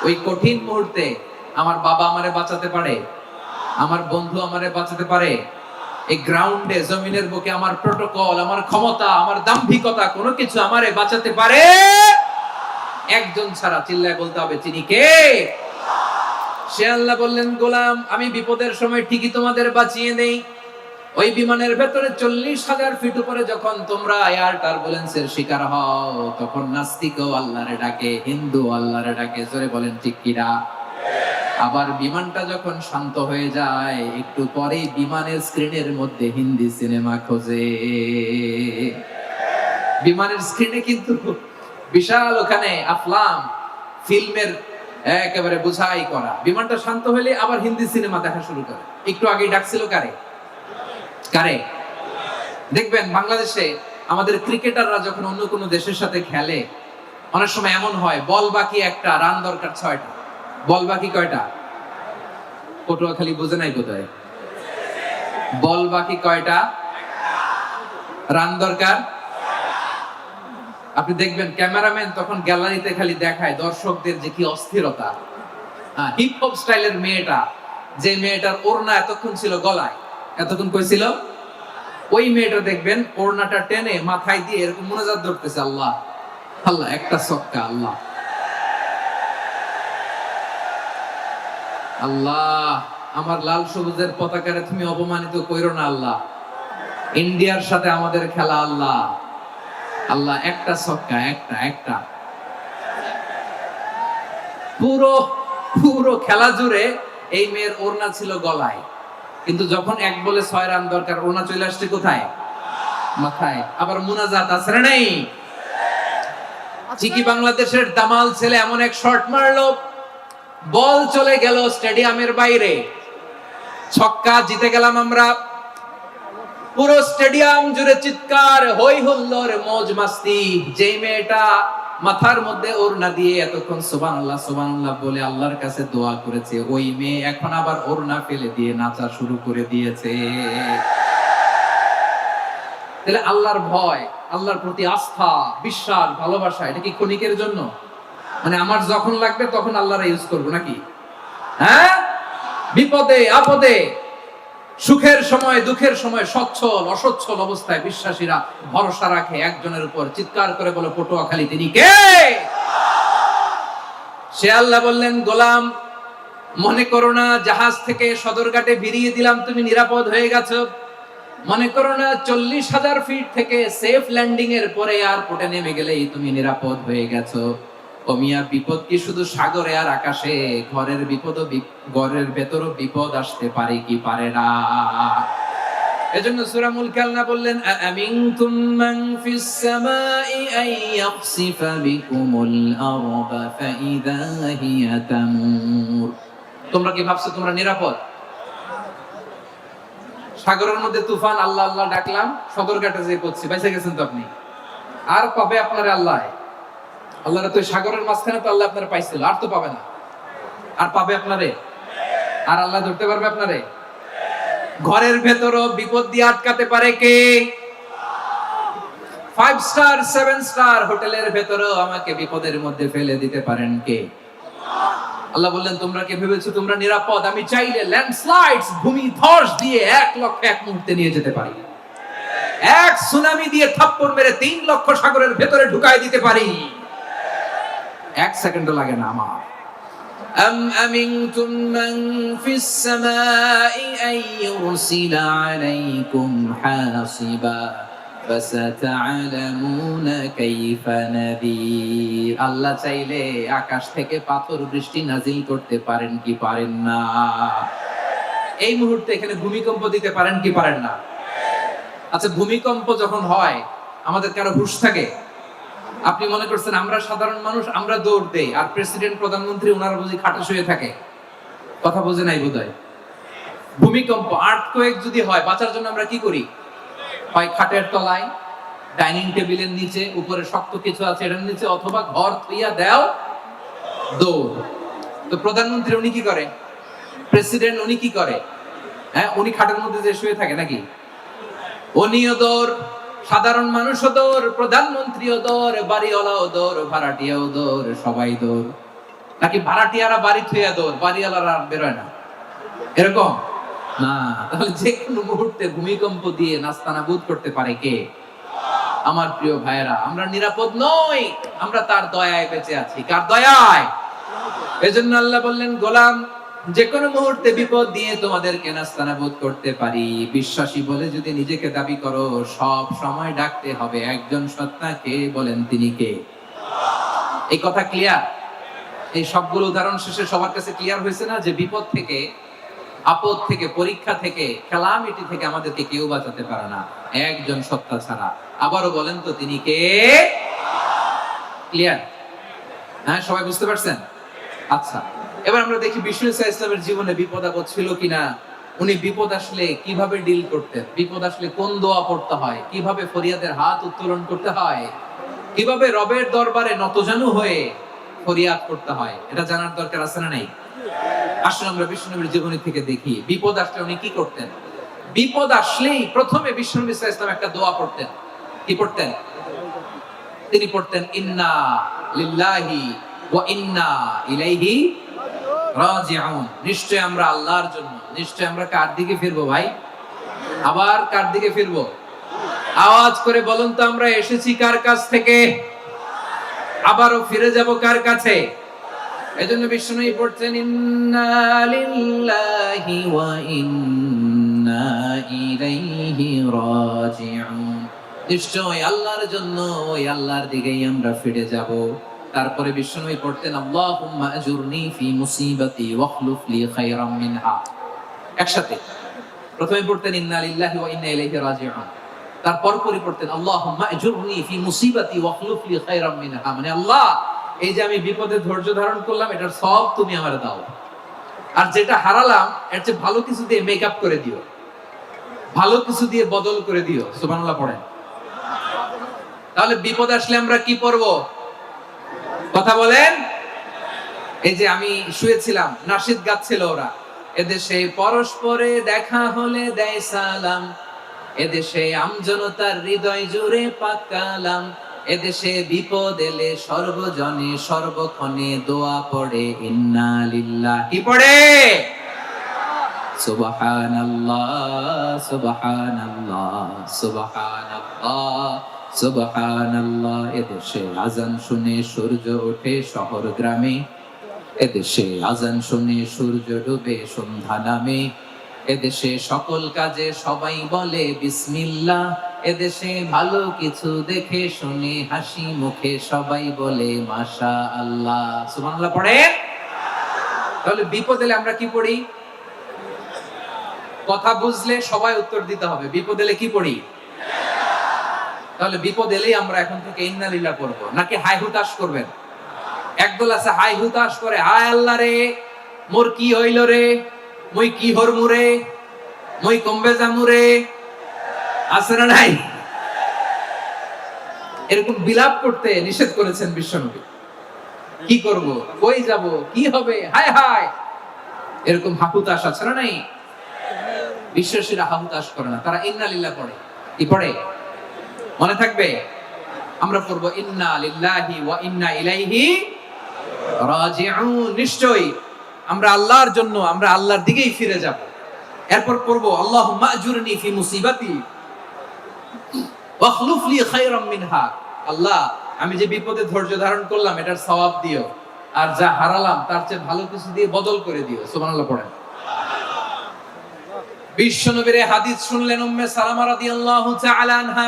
ওই কঠিন মুহূর্তে আমার বাবা আমারে বাঁচাতে পারে, আমার বন্ধু আমারে বাঁচাতে পারে। এই গ্রাউন্ডে, জমিনের বুকে আমার প্রোটোকল, আমার ক্ষমতা, আমার দাম্ভিকতা, কোনো কিছু আমারে বাঁচাতে পারে? একজন ছাড়া, চিল্লায় বলতে হবে, তিনি কে? সে আল্লাহ বললেন, গোলাম, আমি বিপদের সময় ঠিকই তোমাদের বাঁচিয়ে দেই। ওই বিমানের ভেতরে 40,000 ফিট উপরে যখন তোমরা এয়ার টার্বুলেন্সের শিকার হও, তখন নাস্তিকও আল্লাহরে ডাকে, হিন্দু আল্লাহরে ডাকে। জোরে বলেন ঠিক কিনা? আবার বিমানটা যখন শান্ত হয়ে যায়, একটু পরেই বিমানের স্ক্রিনের মধ্যে হিন্দি সিনেমা খোঁজে। বিমানের স্ক্রিনে কিন্তু বিশাল ওখানে আফলাম, ফিল্মের একেবারে বুঝাই করা। বিমানটা শান্ত হলে আবার হিন্দি সিনেমা দেখা শুরু করে। একটু আগে ডাকছিল কারে? কারে? দেখবেন বাংলাদেশে আমাদের ক্রিকেটাররা যখন অন্য কোনো দেশের সাথে খেলে, অনেক সময় এমন হয়, বল বাকি একটা, রান দরকার 6টা। বল বাকি কয়টা? পটুয়াখালী বুঝে নাই কোথায়? বল বাকি কয়টা, রান দরকার। আপনি দেখবেন ক্যামেরাম্যান তখন গ্যালারিতে খালি দেখায় দর্শকদের যে কি অস্থিরতা, হিপ হপ স্টাইলের মেয়েটা, যে মেয়েটার ওড়না এতক্ষণ ছিল গলায়, এতক্ষণ কই ছিল, ওই মেয়েটা দেখবেন ওড়নাটা টেনে মাথায় দিয়ে এরকম মুনাজাত ধরতেছে, আল্লাহ আল্লাহ, একটা সক্কা, আল্লাহ আল্লাহ, আমার লাল সবুজের পতাকারে তুমি অপমানিত কইরো না আল্লাহ, ইন্ডিয়ার সাথে আমাদের খেলা আল্লাহ আল্লাহ, একটা সক্কা, একটা একটা। পুরো পুরো খেলা জুড়ে এই মেয়ের ওড়না ছিল গলায়, কিন্তু যখন 1 বলে 6 রান দরকার, ওড়না চলে আসছে কোথায়, মাথায়। আবার মুনাজাত আছে না নাই? চিকি বাংলাদেশের দামাল ছেলে এমন এক শট মারলো, বল চলে গেল স্টেডিয়ামের বাইরে, ছক্কা, জিতে গেলাম আমরা। পুরো স্টেডিয়াম জুড়ে চিৎকার, হই হুল্লোড়, মौज মাস্তি। যে মেয়েটা মাথার মধ্যে ওড়না দিয়ে এতক্ষণ সুবহানাল্লাহ সুবহানাল্লাহ বলে আল্লাহর কাছে দোয়া করেছে, ওই মেয়ে এখন আবার ওড়না ফেলে দিয়ে নাচা শুরু করে দিয়েছে। তাহলে আল্লাহর ভয়, আল্লাহর প্রতি আস্থা, বিশ্বাস, ভালোবাসা, এটা কি ক্ষণিকের জন্য? মানে আমার যখন লাগবে তখন আল্লাহর ইউজ করবো নাকি? হ্যাঁ, বিপদে আপদে, সুখের সময় দুঃখের সময়, সচ্ছল অসচ্ছল অবস্থায় বিশ্বাসীরা ভরসা রাখে একজনের উপর। চিৎকার করে বলে পটুয়াখালী, তিনি কে? সে আল্লাহ বললেন, গোলাম মনে করো না জাহাজ থেকে সদরঘাটে ভিড়িয়ে দিলাম তুমি নিরাপদ হয়ে গেছো, মনে করো না 40,000 ফিট থেকে সেফ ল্যান্ডিং এর পরে এয়ারপোর্টে নেমে গেলেই তুমি নিরাপদ হয়ে গেছো। ও মিয়া, বিপদ কি শুধু সাগরে আর আকাশে? ঘরের বিপদও, ঘরের ভেতরও বিপদ আসতে পারে কি পারে না? এজন্য সূরা মুলক আল্লাহ বললেন, আমিনতুম মান ফিস সামাই আন ইয়াখসিফা বিকুমুল আরদা ফাইদা হিয়া তামুর। তোমরা কি ভাবছো তোমরা নিরাপদ? সাগরের মধ্যে তুফান, আল্লাহ আল্লাহ ডাকলাম, সদরঘাটে যেয়ে পড়ছি, বেঁচে গেছেন তো আপনি। আর পাবে আপনারে আল্লাহ? আল্লাহরা তো সাগরের মাঝখানে তো আল্লাহ আপনারা পাইছিল, আর তো পাবে না। আর পাবে আপনারে? আর আল্লাহ ধরতে পারবে আপনারে? ঘরের ভেতরও বিপদ দিয়ে আটকাতে পারে কে? 5 স্টার 7 স্টার হোটেলের ভেতরও আমাকে বিপদের মধ্যে ফেলে দিতে পারেন কে? আল্লাহ বললেন, তোমরা কি ভেবেছো তোমরা নিরাপদ? আমি চাইলে ল্যান্ডস্লাইডস, ভূমিধস দিয়ে 1 লক্ষ 1 মুহূর্তে নিয়ে যেতে পারি। এক সুনামি দিয়ে থাপ্পড় মেরে 3 লক্ষ সাগরের ভেতরে ঢুকায় দিতে পারি। 1 সেকেন্ডও লাগে না আমার। أم أمنتم من في السماء أن يرسل عليكم حاصبا فستعلمون كيف نذير। আল্লাহ চাইলে আকাশ থেকে পাথর বৃষ্টি নাজিল করতে পারেন কি পারেন না? এই মুহূর্তে এখানে ভূমিকম্প দিতে পারেন কি পারেন না? আচ্ছা, ভূমিকম্প যখন হয় আমাদের কারো হুঁশ থাকে? আপনি মনে করছেন আমরা সাধারণ মানুষ, আমরা দৌড় দেই, আর প্রেসিডেন্ট প্রধানমন্ত্রী ওনারা বুঝি খাটে শুয়ে থাকে? কথা বুঝে নাই বোধহয়। ভূমিকম্প, আর্থকোয়েক যদি হয়, বাঁচার জন্য আমরা কি করি? হয় খাটের তলায়, ডাইনিং টেবিলের নিচে, উপরে শক্ত কিছু আছে এটার নিচে, অথবা ঘর থইয়া দেও দৌড়। তো প্রধানমন্ত্রী উনি কি করে? প্রেসিডেন্ট উনি কি করে? হ্যাঁ, উনি খাটের মধ্যে যে শুয়ে থাকে নাকি? উনিও দৌড়, সাধারণ মানুষও দৌড়, প্রধানমন্ত্রীও দৌড়, বাড়িওয়ালাও দৌড়, ভাড়াটিয়াও দৌড়, সবাই দৌড়। নাকি ভাড়াটিয়ারা বাড়ি থুইয়া দৌড়, বাড়িওয়ালারা বেরোয় না? এরকম না। তাহলে যে কোনো মুহূর্তে ভূমিকম্প দিয়ে নাস্তানাবুদ করতে পারে কে? আমার প্রিয় ভাইয়েরা, আমরা নিরাপদ নই, আমরা তার দয়ায় বেঁচে আছি। কার দয়ায়? এজন্য আল্লাহ বললেন, গোলাম যে কোনো মুহূর্তে বিপদ দিয়ে তোমাদেরকে নাস্তানাবুদ করতে পারি। বিশ্বাসী বলে যদি নিজেকে দাবি করো, সব সময় ডাকতে হবে একজন সত্তাকে। বলেন তিনি কে? এই কথা ক্লিয়ার? এই সবগুলো উদাহরণ শেষে সবার কাছে ক্লিয়ার হয়েছে না যে বিপদ থেকে, আপদ থেকে, পরীক্ষা থেকে, ক্যালামিটি থেকে আমাদেরকে কেউ বাঁচাতে পারে না একজন সত্তা ছাড়া। আবারও বলেন তো তিনি কে? ক্লিয়ার? হ্যাঁ, সবাই বুঝতে পারছেন? আচ্ছা, এবার আমরা দেখি বিষ্ণু ইসলামের জীবনে বিপদ আপদ ছিল কিনা। উনি বিপদ আসলে কিভাবে ডিল করতেন, বিপদ আসলে কোন দোয়া পড়তে হয়, কিভাবে ফরিয়াদের হাত উত্তোলন করতে হয়, কিভাবে রবের দরবারে নতজানু হয়ে ফরিয়াদ করতে হয়, এটা জানার দরকার আছে না নাই? আসলে আমরা বিষ্ণুনবীর জীবনী থেকে দেখি বিপদ আসলে উনি কি করতেন। বিপদ আসলেই প্রথমে বিষ্ণু ইসলাম একটা দোয়া পড়তেন। কি পড়তেন? তিনি পড়তেন, ইন্না লিল্লাহি ওয়া ইন্না ইলাইহি রাজিউন, নিশ্চয় আমরা আল্লাহর জন্য, নিশ্চয় আমরা কার দিকে ফিরবো ভাই? আবার কার দিকে ফিরবো? আওয়াজ করে বলুন তো, আমরা এসেছি কার কাছ থেকে, আবারও ফিরে যাব কার কাছে? এজন্য বিষ্ণুই পড়ছেন ইন্না লিল্লাহি ওয়া ইন্না ইলাইহি রাজিউন, নিশ্চয় আল্লাহর জন্য, ওই আল্লাহর দিকেই আমরা ফিরে যাব। তারপরে বিষ্ণুই পড়তেন আল্লাহুম্মা আজুরনি ফি মুসিবাতি ওয়াখলুফ লি খায়রাম মিনহা। একসাথে প্রথমে পড়তেন ইন্না লিল্লাহি ওয়া ইন্না ইলাইহি রাজিউন, তারপর পরে পড়তেন আল্লাহুম্মা আজুরনি ফি মুসিবাতি ওয়াখলুফ লি খায়রাম মিনহা, মানে আল্লাহ এই যে আমি বিপদে ধৈর্য ধারণ করলাম এটার সব তুমি আমারে দাও, আর যেটা হারালাম এর চেয়ে ভালো কিছু দিয়ে মেকআপ করে দিও, ভালো কিছু দিয়ে বদল করে দিও। সুবহানাল্লাহ পড়েন। তাহলে বিপদ আসলে আমরা কি পড়ব? কথা বলেন। এই যে আমি শুয়েছিলাম, নাশিদ গাচ্ছিল ওরা, এদেশে পরস্পরে দেখা হলে দেয় সালাম, এদেশে আমজনতার হৃদয় জুড়ে পাকালাম, এদেশে বিপদ এলে সর্বজনে সর্বক্ষণে দোয়া পড়ে ইন্না লিল্লাহ, কি পড়ে? সুবহানাল্লাহ সুবহানাল্লাহ সুবহানাল্লাহ সুবহানাল্লাহ। এদেশে আজান শুনে সূর্য ওঠে শহর গ্রামে, এদেশে আজান শুনে সূর্য ডুবে সন্ধ্যা নামে, এদেশে সকল কাজে সবাই বলে বিসমিল্লাহ, এদেশে ভালো কিছু দেখে শুনে হাসি মুখে সবাই বলে মাশাআল্লাহ। সুবহানাল্লাহ পড়ে। তাহলে বিপদ এলে আমরা কি পড়ি? কথা বুঝলে সবাই উত্তর দিতে হবে, বিপদ এলে কি পড়ি? তাহলে বিপদ এলেই আমরা এখন থেকে ইন্না লিল্লাহ পড়বো, নাকি হাই হুতাশ করবেন? একদল আছে হাই হুতাশ করে, হায় আল্লাহ রে মোর কি হইল রে, মই কি হরমু রে, মই কমবে যামু রে, আছে না নাই? এরকম বিলাপ করতে নিষেধ করেছেন বিশ্বনবী। কি করব, কই যাব, কি হবে, হায় হায়, এরকম হাহুতাশ আছে না নাই? বিশ্বাসীরা হাহুতাশ করে না, তারা ইন্না লিল্লাহ পড়ে। কি পড়ে মনে থাকবে? আমরা পড়ব ইন্না লিল্লাহি ওয়া ইন্না ইলাইহি রাজিউন, নিশ্চয়ই আমরা আল্লাহর জন্য, আমরা আল্লাহর দিকেই ফিরে যাব। এরপর পড়ব আল্লাহুম্মা আজুরনি ফি মুসিবাতি ওয়াখলুফ লি খায়রাম মিনহা, আল্লাহ আমি যে বিপদে ধৈর্য ধারণ করলাম এটার সওয়াব দিও, আর যা হারালাম তার চেয়ে ভালো কিছু দিয়ে বদল করে দিও। সুবহানাল্লাহ পড়েন। বিশ্বনবীর হাদিস শুনলেন উম্মে সালামা রাদিয়াল্লাহু তাআলা আনহা,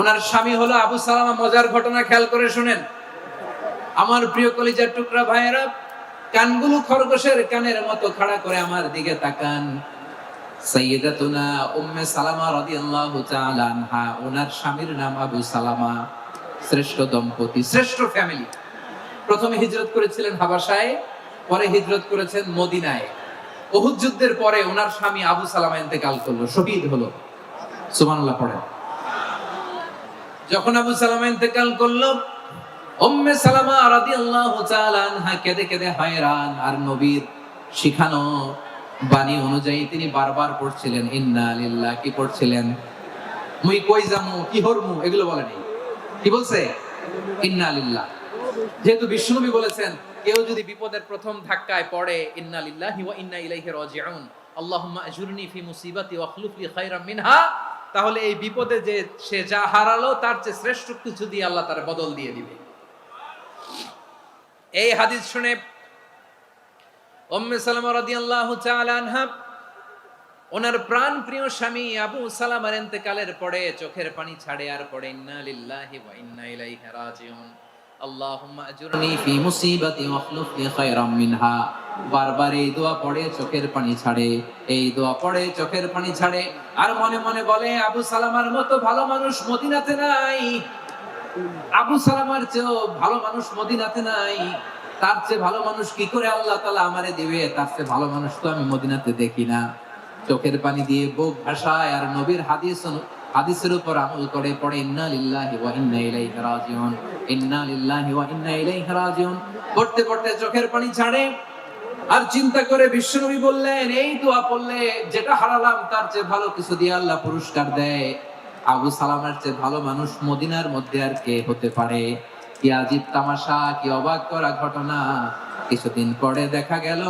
ওনার স্বামী হলো আবু সালামা। মজার ঘটনা খেয়াল করে শুনেন আমার প্রিয় কলিজার টুকরা ভাইয়েরা, কানগুলো খরগোশের কানের মতো খাড়া করে আমার দিকে তাকান। সাইয়্যিদাতুনা উম্মে সালামা রাদিয়াল্লাহু তাআলা আনহা, ওনার স্বামীর নাম আবু সালামা। শ্রেষ্ঠ দম্পতি, শ্রেষ্ঠ ফ্যামিলি। প্রথমে হিজরত করেছিলেন হাবাসায়, পরে হিজরত করেছেন মদিনায়। উহুদ যুদ্ধের পরে ওনার স্বামী আবু সালামা ইন্তেকাল করলো, শহীদ হলো। সুবহানাল্লাহ পড়েন। যখন আবু সালামা ইন্তেকাল করলো, উম্মে সালামা রাদিয়াল্লাহু তাআলা আনহা কেঁদে কেঁদে হয়রান। আর নবীর শিখানো বাণী অনুযায়ী তিনি বারবার পড়ছিলেন ইন্না লিল্লাহ। কি পড়ছিলেন? মুই কই যামু, কি হরমু, এগুলো বলেনি। কি বলছে? ইন্না লিল্লাহ। যেহেতু বিশ্বনবী বলেছেন কেউ যদি বিপদের প্রথম ধাক্কায় পড়ে ইন্না লিল্লাহি ওয়া ইন্না ইলাইহি রাজিউন, আল্লাহুম্মা আজুরনি ফি মুসিবাতি ওয়াখলুফ লি খায়রাম মিনহা, তাহলে এই বিপদে যে সে যা হারালো তার চেয়ে শ্রেষ্ঠ কিছু দিয়ে আল্লাহ তার বদল দিয়ে দিবে। এই হাদিস শুনে উম্মে সালামা রাদিয়াল্লাহু তাআলা আনহা, ওনার প্রাণ প্রিয় স্বামী আবু সালামার ইন্তেকালের পরে চোখের পানি ছাড়ে আর পড়ে ইন্না লিল্লাহি ওয়া ইন্না ইলাইহি রাজিউন, আল্লাহুম্মা আজুরনি ফি মুসিবাতি ওয়াখলুফ লি খায়রাম মিনহা। বারবার এই দোয়া পড়ে চোখের পানি ছাড়ে, এই দোয়া পড়ে চোখের পানি ছাড়ে, আর মনে মনে বলে আবু সালামার মতো ভালো মানুষ মদিনাতে নাই, আবু সালামার চেয়েও ভালো মানুষ মদিনাতে নাই, তার চেয়ে ভালো মানুষ কি করে আল্লাহ তাআলা আমারে দিবে, তার চেয়ে ভালো মানুষ তো আমি মদিনাতে দেখি না। চোখের পানি দিয়ে বুক ভাসায় আর নবীর হাদিসের উপর আমল করে পড়ে ইন্না লিল্লাহি ওয়া ইন্না ইলাইহি রাজিউন, ইন্না লিল্লাহি ওয়া ইন্না ইলাইহি রাজিউন। পড়তে পড়তে চোখের পানি ছাড়ে আর চিন্তা করে বিশ্বনবী বললেন এই দোয়া পড়লে যেটা হারালাম তার চেয়ে ভালো কিছু দিয়ে আল্লাহ পুরস্কার দেয়। আবু সালামার চেয়ে ভালো মানুষ মদিনার মধ্যে আর কে হতে পারে? কি আজীব তামাশা, কি অবাক করা ঘটনা! কিছুদিন পরে দেখা গেল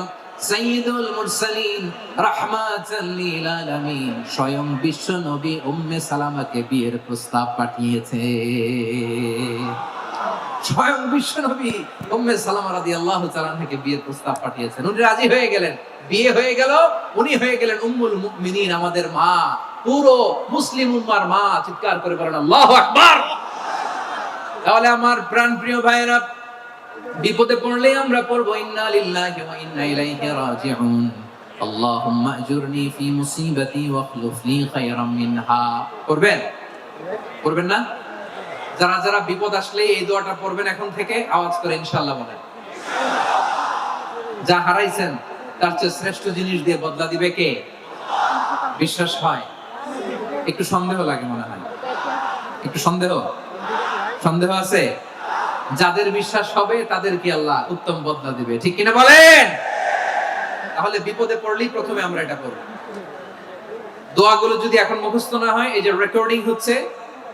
সাইয়্যিদুল মুরসালিন রাহমাতাল লিল আলামিন স্বয়ং বিশ্ব নবী উম্মে সালামাকে বিয়ের প্রস্তাব পাঠিয়েছে। স্বয়ং বিশ্ব নবী উম্মে সালামা রাদিয়াল্লাহু তাআলা থেকে বিয়ের প্রস্তাব পাঠিয়েছেন। উনি রাজি হয়ে গেলেন, বিয়ে হয়ে গেল, উনি হয়ে গেলেন উম্মুল মুমিনিন, আমাদের মা, পুরো মুসলিম উম্মার মা। চিৎকার করে বলেন আল্লাহু আকবার। তাহলে আমার প্রাণপ্রিয় ভাইরা, বিপদে পড়লে আমরা পড়বো ইন্না লিল্লাহি ওয়া ইন্না ইলাইহি রাজিউন, আল্লাহুম্মা আজুরনি ফি মুসিবাতি ওয়া আখলুফ লি খায়রাম মিনহা। পড়বেন? পড়বেন না? যারা যারা বিপদ আসলে এই দোয়াটা পড়বেন এখন থেকে আওয়াজ করে ইনশাআল্লাহ বলেন। যা হারাইছেন তার চেয়ে শ্রেষ্ঠ জিনিস দিয়ে বদলা দিবে কে? বিশ্বাস হয়? একটু সন্দেহ লাগে মনে হয়, একটু সন্দেহ সন্দেহ আছে? যাদের বিশ্বাস হবে তাদের কি আল্লাহ উত্তম বদলা দিবে, ঠিক কিনা বলেন? তাহলে বিপদে পড়লেই প্রথমে আমরা এটা করব। দোয়াগুলো যদি এখন মুখস্থ না হয়, এই যে রেকর্ডিং হচ্ছে,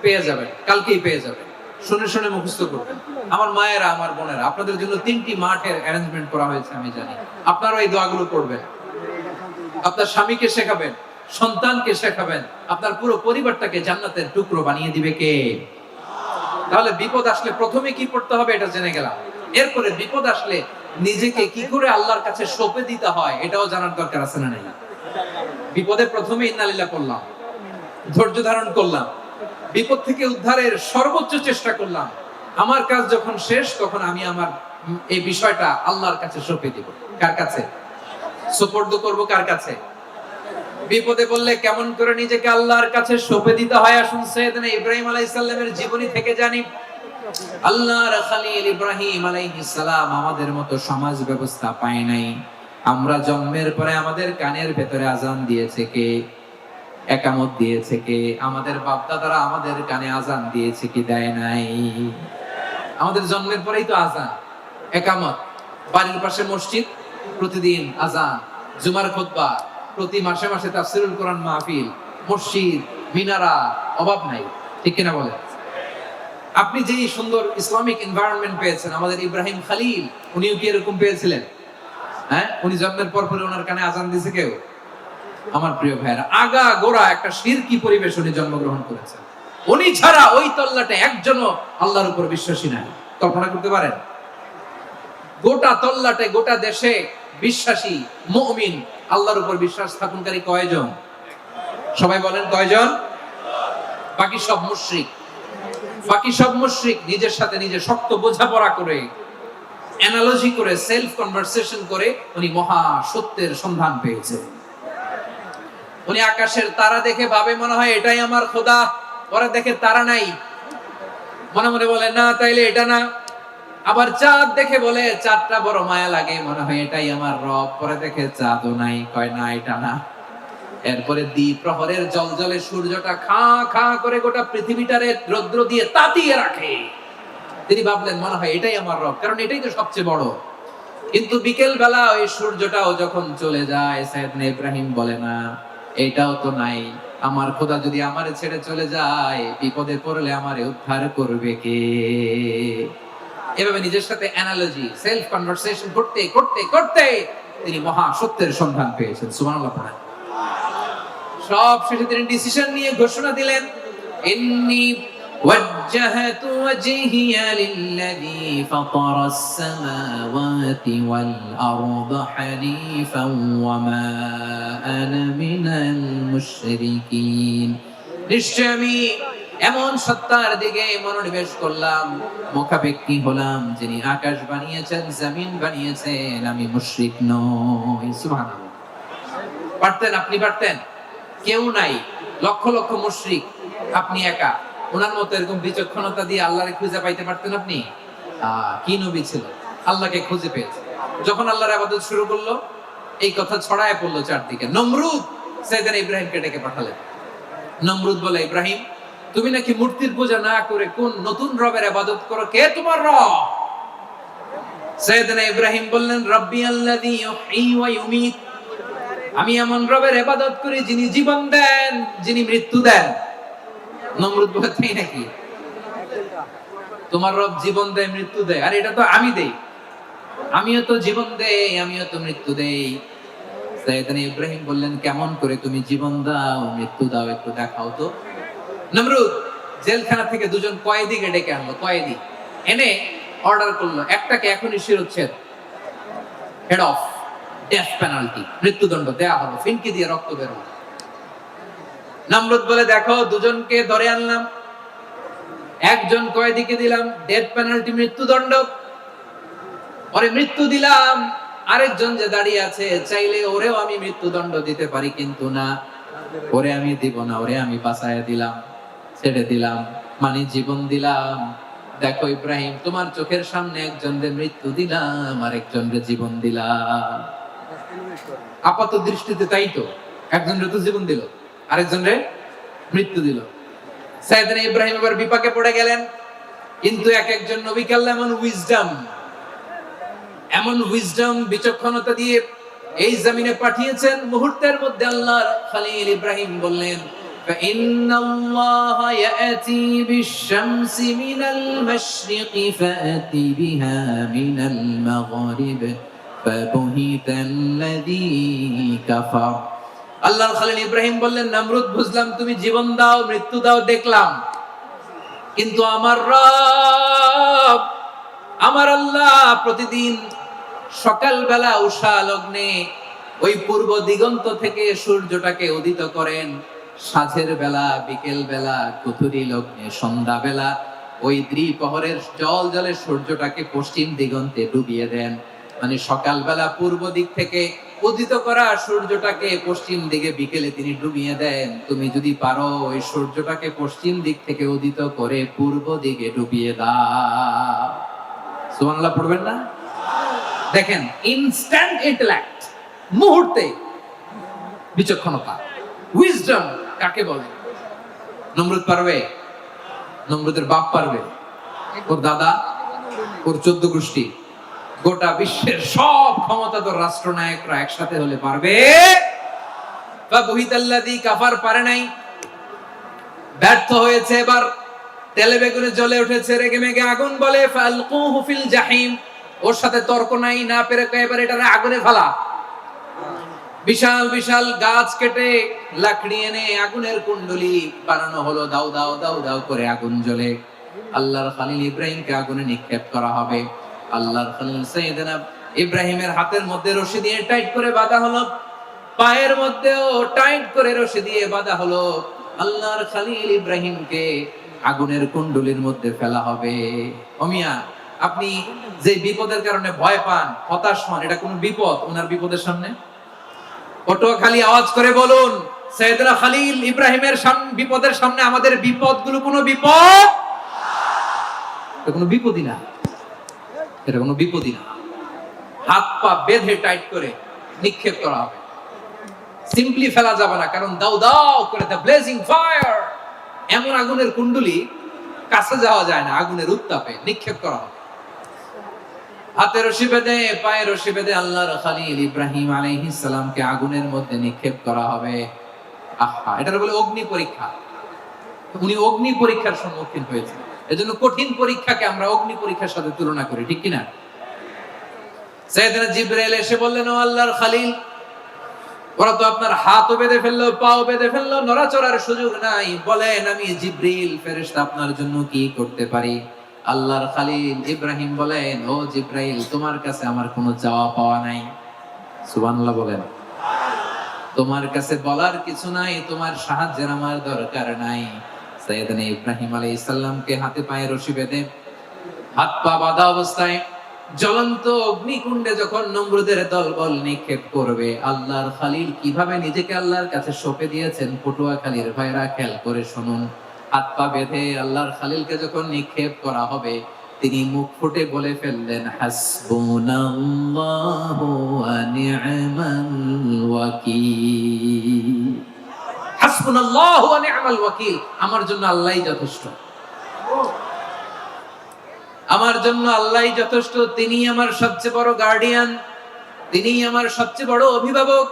পেয়ে যাবেন, কালকেই পেয়ে যাবেন। শুনে শুনে মুখস্থ করবেন। আমার মায়েরা, আমার বোনেরা, আপনাদের জন্য 3টি মাঠের অ্যারেঞ্জমেন্ট করা হয়েছে, আমি জানি। আপনারা এই দোয়াগুলো পড়বেন, আপনার স্বামীকে শেখাবেন, সন্তানকে শেখাবেন, আপনার পুরো পরিবারটাকে জান্নাতের টুকরো বানিয়ে দিবে কে? তাহলে বিপদ আসলে প্রথমে কি পড়তে হবে এটা জেনে গেলাম। এরপরে বিপদ আসলে নিজেকে কি করে আল্লাহর কাছে সঁপে দিতে হয় এটাও জানার দরকার আছে না নাই? বিপদে প্রথমে ইন্নালিল্লাহ করলাম, ধৈর্য ধারণ করলাম, বিপদ থেকে উদ্ধারের সর্বোচ্চ চেষ্টা করলাম। আমার কাজ যখন শেষ, তখন আমি আমার এই বিষয়টা আল্লাহর কাছে সঁপে দিব। কার কাছে সুপর্দ করব? কার কাছে? বিপদে বললে কেমন করে নিজেকে আল্লাহর কাছে সঁপে দিতে হয়, আসুন সাইয়েদনা ইব্রাহিম আলাইহিস সালামের জীবনী থেকে জানি। আল্লাহর খলিল ইব্রাহিম আলাইহিস সালাম আমাদের মতো সমাজ ব্যবস্থা পায় নাই। আমরা জন্মের পরে আমাদের কানের ভেতরে আজান দিয়েছে কে? একামত দিয়েছে কে? আমাদের বাপ দাদারা আমাদের কানে আজান দিয়েছে কি? দেয় নাই। আমাদের জন্মের পরেই তো আজান, একামত, বাড়ির পাশে মসজিদ, প্রতিদিন আজান, জুমার খুতবা, প্রতি মাসে মাসে তাফসীরুল কোরআন মাহফিল, মসজিদ, মিনারা, অভাব নাই, ঠিক কিনা বলেন? আপনি যেই সুন্দর ইসলামিক এনভায়রনমেন্ট পেয়েছেন, আমাদের ইব্রাহিম খলিল উনিও কি এরকম পেয়েছিলেন? হ্যাঁ, উনি জন্মের পর পরে ওনার কানে আজান দিয়েছে কেউ? আমার প্রিয় ভাইরা, আগা গোড়া একটা শিরকি পরিবেশ উনি জন্মগ্রহণ করেছেন। উনি ছাড়া ওই তল্লাটে একজনও আল্লাহর উপর বিশ্বাসী নাই। কল্পনা করতে পারেন? গোটা তল্লাটে, গোটা দেশে বিশ্বাসী মুমিন, আল্লাহর উপর বিশ্বাস স্থাপনকারী কয়জন? সবাই বলেন কয়জন? বাকি সব মুশরিক। বাকি সব মুশরিক নিজের সাথে নিজে শক্ত বোঝাপড়া করে, অ্যানালজি করে, সেলফ কনভারসেশন করে উনি মহা সত্যের সন্ধান পেয়েছে। উনি আকাশের তারা দেখে ভাবে মনে হয় এটাই আমার খোদা। পরে দেখে তারা নাই, মনে মনে বলে না তাইলে এটা না। আবার চাঁদ দেখে বলে চাঁদটা বড় মায়া লাগে, মনে হয় এটাই আমার রব। পরে দেখে চাঁদও নাই, কয় না এটা না। এরপরে দ্বীপ প্রহরের জলজলে সূর্যটা খা খা করে গোটা পৃথিবীটারে রৌদ্র দিয়ে তাতিয়ে রাখে। তিনি ভাবলেন মনে হয় এটাই আমার রব, কারণ এটাই তো সবচেয়ে বড়। কিন্তু বিকেল বেলা ওই সূর্যটাও যখন চলে যায়, সাইয়েদনা ইব্রাহিম বলে না এটাও তো নাই। আমার খোদা যদি আমারে ছেড়ে চলে যায়, বিপদে পড়লে আমারে উদ্ধার করবে কে? এভাবে নিজের সাথে অ্যানালজি, সেলফ কনভারসেশন করতে করতে করতে তিনি মহা সত্যের সন্ধান পেয়েছেন। সুবহানাল্লাহ পড়েন। সব শেষে তিনি ডিসিশন নিয়ে ঘোষণা দিলেন, ইন্নী ওয়াজ্জাহাতু ওয়াজহিয়া লিল্লাযী ফাতারাস সামাওয়াতি ওয়াল আরদা হানিফান ওয়া মা আনা মিনাল মুশরিকিন। নিশ্চয় আমি এমন সত্তার দিকে মনোনিবেশ করলাম, মুখাপেক্ষী হলাম, যিনি আকাশ বানিয়েছেন, জমিন বানিয়েছেন, আমি মুশরিক নই। সুবহানাল্লাহ। পারতেন? আপনি পারতেন? কেউ নাই, লক্ষ লক্ষ মুশরিক, আপনি একা। ওনার মতো এরকম বিচক্ষণতা দিয়ে আল্লাহরে খুঁজে পাইতে পারতেন আপনি? কি নবী ছিল, আল্লাহকে খুঁজে পেয়েছে। যখন আল্লাহর ইবাদত শুরু করলো, এই কথা ছড়ায় পড়লো চারদিকে। নমরুদ সাইয়েদনা ইব্রাহিমকে ডেকে পাঠালেন। নমরুদ বলে, ইব্রাহিম তুমি নাকি মূর্তির পূজা না করে কোন নতুন রবের ইবাদত করো, কে তোমার রব? সাইয়েদনা ইব্রাহিম বললেন, রব্বি আল্লাযী ইউহয়ী ওয়া ইউমীত, আমি এমন রবের ইবাদত করি যিনি জীবন দেন, যিনি মৃত্যু দেন। নমরুদ বলে, তাই নাকি? তোমার রব জীবন দেয়, মৃত্যু দেয়, আর এটা তো আমি দেই। আমিও তো জীবন দেই, আমিও তো মৃত্যু দেই। সাইয়েদনা ইব্রাহিম বললেন, কেমন করে তুমি জীবন দাও মৃত্যু দাও একটু দেখাও তো। নমরুদ জেলখানা থেকে দুজন কয়েদিকে ডেকে আনলো, কয়েদি এনে অর্ডার করলো, একটাকে এখনই শিরোচ্ছেদ, হেড অফ, ডেথ পেনাল্টি, মৃত্যুদণ্ড দেয়া হলো, ফিনকি দিয়ে রক্ত বের হলো। নমরুদ বলে, দেখো দুজনকে ধরে আনলাম, একজন কয়েদিকে দিলাম ডেথ পেনাল্টি, মৃত্যুদণ্ড, পরে মৃত্যু দিলাম, আরেকজন যে দাঁড়িয়ে আছে চাইলে ওরেও আমি মৃত্যুদণ্ড দিতে পারি, কিন্তু না, ওরে আমি দিব না, ওরে আমি বাঁচায়া দিলাম, ছেড়ে দিলাম, মানে জীবন দিলাম। দেখো ইব্রাহিম, তোমার চোখের সামনে একজনরে মৃত্যু দিলাম, আরেকজনরে জীবন দিলাম। আপাত দৃষ্টিতে তাই তো, একজনরে তো জীবন দিল, আরেকজনরে মৃত্যু দিল। সাইয়েদনা ইব্রাহিম এবার বিপাকে পড়ে গেলেন, কিন্তু এক একজন নবীকে আল্লাহ এমন উইজডম বিচক্ষণতা দিয়ে এই জমিনে পাঠিয়েছেন, মুহূর্তের মধ্যে আল্লাহর খলিল ইব্রাহিম বললেন, فإن الله يأتي بالشمس من المشرق فأتي بها من المغرب فبهت الذي كفر। আল্লাহর খলিল ইব্রাহিম বললেন, নমরুদ বুঝলাম তুমি জীবন দাও মৃত্যু দাও দেখলাম, কিন্তু আমার রব, আমার আল্লাহ প্রতিদিন সকালবেলা উষা লগ্নে ওই পূর্ব দিগন্ত থেকে সূর্যটাকে উদিত করেন, সাঁঝের বেলা, বিকেল বেলা, কুথুরি লগ্নে, সন্ধ্যা বেলা ওই দ্বিপ্রহরের জল জলে সূর্যটাকে পশ্চিম দিগন্তে ডুবিয়ে দেন। মানে সকালবেলা পূর্ব দিক থেকে উদিত করা সূর্যটাকে পশ্চিম দিকে বিকেলে তিনি ডুবিয়ে দেন। তুমি যদি পারো ওই সূর্যটাকে পশ্চিম দিক থেকে উদিত করে পূর্ব দিকে ডুবিয়ে দাও। সুবহানাল্লাহ পড়বেন না? দেখেন, ইনস্ট্যান্ট ইন্টেলেক্ট, মুহূর্তে বিচক্ষণতা, উইজডম কাকে বলে? নমরুদ পারবে? নমরুদের বাপ পারবে? ওর দাদা, ওর 14 গোষ্ঠী, গোটা বিশ্বের সব ক্ষমতাধর রাষ্ট্রনায়করা একসাথে হলে পারবে? ফাবহিতাল্লাযী কাফার পারে নাই, ব্যর্থ হয়েছে। এবার তেলে বেগুনে জ্বলে উঠেছে, রেগে মেগে আগুন বলে, ফালকুহু ফিল জাহিম। ওর সাথে তর্ক নাই, না পেরে এবার এটারে আগুনে ফেলা। বিশাল বিশাল গাছ কেটে লাকড়ি এনে আগুনের কুণ্ডলি বানানো হলো, দাও দাও দাও দাও করে আগুন জ্বলে। আল্লাহর খলিল ইব্রাহিমকে আগুনে নিক্ষেপ করা হবে। আল্লাহর খলিল সাইয়েদনা ইব্রাহিমের হাতের মধ্যে রশি দিয়ে টাইট করে বাঁধা হলো, পায়ের মধ্যেও টাইট করে রশি দিয়ে বাঁধা হলো। আল্লাহর খলিল ইব্রাহিমকে আগুনের কুণ্ডলির মধ্যে ফেলা হবে। ওমিয়া, আপনি যে বিপদের কারণে ভয় পান, হতাশ হন, এটা কোন বিপদ ওনার বিপদের সামনে? পটুয়াখালী আওয়াজ করে বলুন, সাইয়েদনা খলিল ইব্রাহিমের বিপদের সামনে আমাদের বিপদগুলো কোনো বিপদ? এটা কোনো বিপদই না, এটা কোনো বিপদই না। হাত পা বেঁধে টাইট করে নিক্ষেপ করা হবে, সিম্পলি ফেলা যাবে না, কারণ দাও দাও করে দ্য ব্লেজিং ফায়ার, এমন আগুনের কুণ্ডলি কাছে যাওয়া যায় না, আগুনের উত্তাপে নিক্ষেপ করা হবে। হাতে রশি বেঁধে, পায়ে রশি বেঁধে আল্লাহর খলিল ইব্রাহিম আলাইহিস সালামকে আগুনের মধ্যে নিক্ষেপ করা হবে। আহা, এটার বলে অগ্নি পরীক্ষা। উনি অগ্নি পরীক্ষার সম্মুখীন হয়েছেন, এজন্য কঠিন পরীক্ষাকে আমরা অগ্নি পরীক্ষার সাথে তুলনা করি, ঠিক কিনা? সাইয়েদনা জিবরাইল এসে বললেন, ও আল্লাহর খলিল, ওরা তো আপনার হাতও বেঁধে ফেললো, পাও বেঁধে ফেললো, নড়াচড়ার সুযোগ নাই, বলেন আমি জিবরিল ফেরেশতা আপনার জন্য কি করতে পারি? আল্লাহর খলিল ইব্রাহিম বলেন, ও জিবরাইল, তোমার কাছে আমার কোনো চাওয়া পাওয়া নাই। সুবহানাল্লাহ বলেন। তোমার কাছে বলার কিছু নাই, তোমার সাহায্যের আমার দরকার নাই। সাইয়েদনা ইব্রাহিম আলাইহিস সালামকে হাতে পায়ে রশি বেঁধে, হাত পা বাঁধা অবস্থায় জ্বলন্ত অগ্নিকুণ্ডে যখন নমরুদের দলবল নিক্ষেপ করবে, আল্লাহর খলিল কিভাবে নিজেকে আল্লাহর কাছে সঁপে দিয়েছেন, পটুয়াখালীর ভাইরা খেয়াল করে শুনুন। হাত পা বেঁধে আল্লাহর খলিলকে যখন নিক্ষেপ করা হবে, তিনি মুখ ফুটে বলে ফেললেন, হাসবুনাল্লাহু ওয়া নি'মাল ওয়াকিল। হাসবুনাল্লাহু ওয়া নি'মাল ওয়াকিল, আমার জন্য আল্লাহই যথেষ্ট, আমার জন্য আল্লাহই যথেষ্ট। তিনি আমার সবচেয়ে বড় গার্ডিয়ান, তিনি আমার সবচেয়ে বড় অভিভাবক।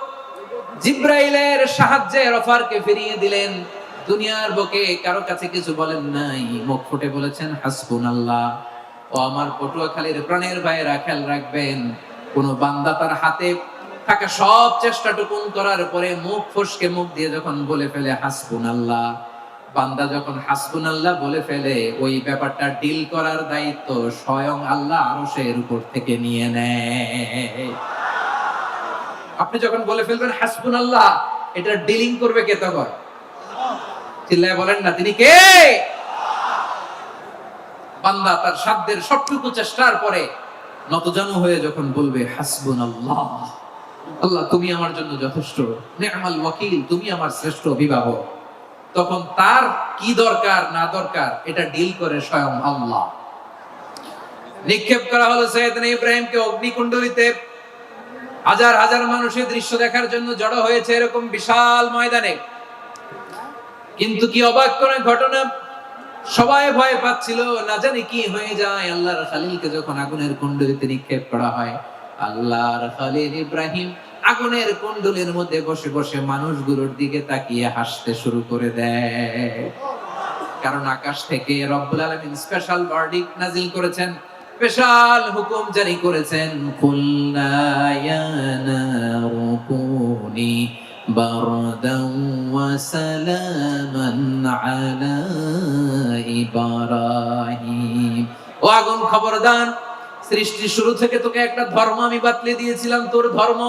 জিবরাইলের সাহায্যের অফারকে ফিরিয়ে দিলেন, দুনিয়ার বুকে কারো কাছে কিছু বলেন নাই, মুখ ফুটে বলেছেন হাসবুনাল্লাহ। ও আমার পটুয়াখালীর প্রাণের ভাইয়েরা খেয়াল রাখবেন, কোন বান্দা তার হাতে থাকা সব চেষ্টাটুকুন করার পরে মুখ ফসকে মুখ দিয়ে যখন বলে ফেলে হাসবুনাল্লাহ, বান্দা যখন হাসবুনাল্লাহ বলে ফেলে, ওই ব্যাপারটা ডিল করার দায়িত্ব স্বয়ং আল্লাহ আরশের উপর থেকে নিয়ে নেয়। আপনি যখন বলে ফেলবেন হাসবুনাল্লাহ, এটা ডিলিং করবে কে তখন? চিল্লায় বলেন না, তিনি কে? বান্দা তার সাধ্যের সবটুকু চেষ্টার পরে নতজানু হয়ে যখন বলবে হাসবুনাল্লাহ, আল্লাহ তুমি আমার জন্য যথেষ্ট, নি'মাল ওয়াকিল, তুমি আমার শ্রেষ্ঠ অভিভাবক, তখন তার কি দরকার না দরকার এটা ডিল করে স্বয়ং আল্লাহ। নিক্ষেপ করা হলো সাইয়েদনা ইব্রাহিমকে অগ্নিকুণ্ডলিতে। হাজার হাজার মানুষের দৃশ্য দেখার জন্য জড়ো হয়েছে এরকম বিশাল ময়দানে। কিন্তু কি অবাক করা ঘটনা, সবাই ভয় পাচ্ছিল, না জানি কি হয়ে যায়। আল্লাহর খলিলকে যখন আগুনের কুণ্ডলিতে নিক্ষেপ করা হয়, আল্লাহর খলিল ইব্রাহিম আগুনের কুণ্ডলীর মধ্যে বসে বসে মানুষগুলোর দিকে তাকিয়ে হাসতে শুরু করে দেয়। কারণ আকাশ থেকে রব্বুল আলামিন স্পেশাল ভার্ডিক্ট নাজিল করেছেন, স্পেশাল হুকুম জারি করেছেন, কুলনা ইয়া নারু কুনি বারদান ওয়া সালামান আলা ইব্রাহিম। ও আগুন খবরদার, সৃষ্টির শুরু থেকে তোকে একটা ধর্ম আমি বাতলে দিয়েছিলাম, তোর ধর্ম,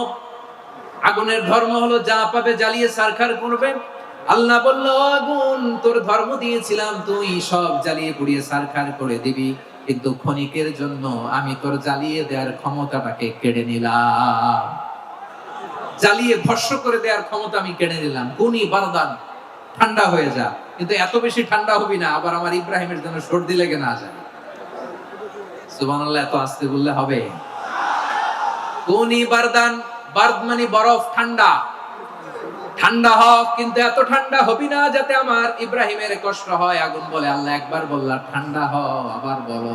আগুনের ধর্ম হলো যা পাবে জ্বালিয়ে সারখার করবে। আল্লাহ বলল, আগুন তোর ধর্ম দিয়েছিলাম, তুই সব জ্বালিয়ে পুড়িয়ে সারখার করে দিবি, কিন্তু ক্ষণিকের জন্য আমি তোর জ্বালিয়ে দেওয়ার ক্ষমতাটাকে কেড়ে নিলাম, জ্বালিয়ে ভস্ম করে দেওয়ার ক্ষমতা আমি কেড়ে নিলাম। কুনি বারদান, ঠান্ডা হয়ে যা, কিন্তু এত বেশি ঠান্ডা হবি না আবার আমার ইব্রাহিমের জন্য সর্দি লেগে না যায়। সুবহানাল্লাহ, এত আস্তে বললে হবে? কুনি বারদান, বারদ মানে বরফ, ঠান্ডা, ঠান্ডা হোক, কিন্তু এত ঠান্ডা হবি না যাতে আমার ইব্রাহিমের কষ্ট হয়। আগুন বলে, আল্লাহ একবার বললাম ঠান্ডা হ, আবার বলো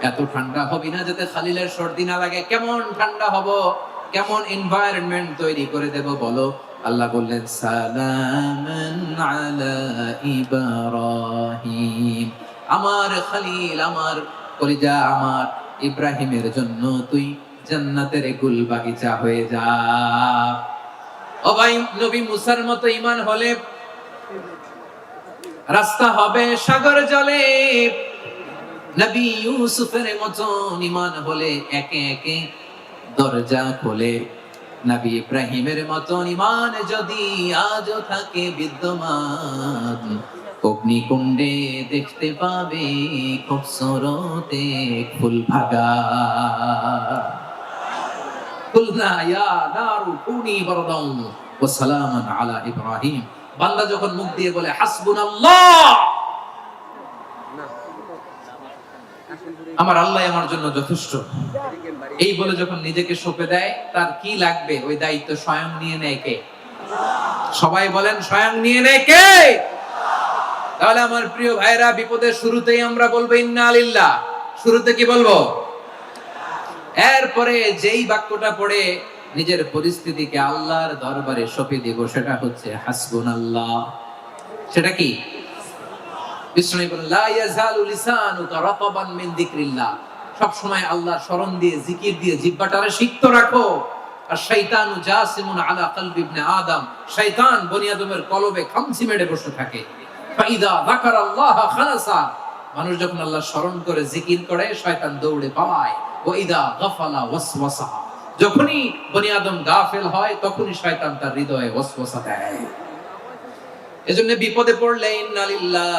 এত ঠান্ডা হবি না যাতে খালিলের সর্দি না লাগে। কেমন ঠান্ডা হব, কেমন এনভায়রনমেন্ট তৈরি করে দেব বলো? আল্লাহ বললেন, সালামান আলা ইব্রাহিম, আমার খলিল, আমার কলিজা, আমার ইব্রাহিমের জন্য তুই জান্নাতের গুল বাগিচা হয়ে যা। ও ভাই, নবী মুসার মতো ঈমান হলে রাস্তা হবে সাগর জলে, নবী ইউসুফের মতো ঈমান হলে একে একে দরজা খোলে, নবী ইব্রাহিমের মতো ঈমান যদি আজও থাকে বিদ্যমান, অগ্নিকুণ্ডে দেখতে পাবে খুবসুরত এক ফুল ভাগা। কুলনা ইয়া নারু কুনি বারদান ওয়া সালামান আলা ইব্রাহিম, বান্দা যখন মুখ দিয়ে বলে হাসবুনাল্লাহ, আমার আল্লাহ আমার জন্য যথেষ্ট, এই বলে যখন নিজেকে সঁপে দেয়, তার কি লাগবে ওই দায়িত্ব স্বয়ং নিয়ে নেয় কে? সবাই বলেন, স্বয়ং নিয়ে নেয় কে? তাহলে আমার প্রিয় ভাইরা, বিপদের শুরুতেই আমরা বলবো ইন্না লিল্লাহ। শুরুতে কি বলবো? এরপরে যেই বাক্যটা পড়ে নিজের পরিস্থিতিকে আল্লাহর দরবারে সঁপে দিব, সেটা হচ্ছে হাসবুনাল্লাহ। সেটা কি? বিষ্ণু বলেন, লা ইয়াজালু লিসানুকা রাতাবান মিন যিকরিল্লাহ, সব সময় আল্লাহর স্মরণ দিয়ে, জিকির দিয়ে জিহ্বাটারে সিক্ত রাখো। আর শয়তানু জাসিমুন আলা কলবি ইবনে আদম, শয়তান বনি আদমের কলবে খামচি মেরে বসে থাকে। ফাইদা যাকারাল্লাহ খানাসা, মানুষ যখন আল্লাহর স্মরণ করে জিকির করে, শয়তান দৌড়ে পালায়। ওয়াইদা গাফালা ওয়াসওয়াসা, যখনই বনি আদম গাফেল হয়, তখনই শয়তান তার হৃদয়ে ওয়াসওয়াসা দেয়। এজন্য বিপদে পড়লে ইন্না লিল্লাহ,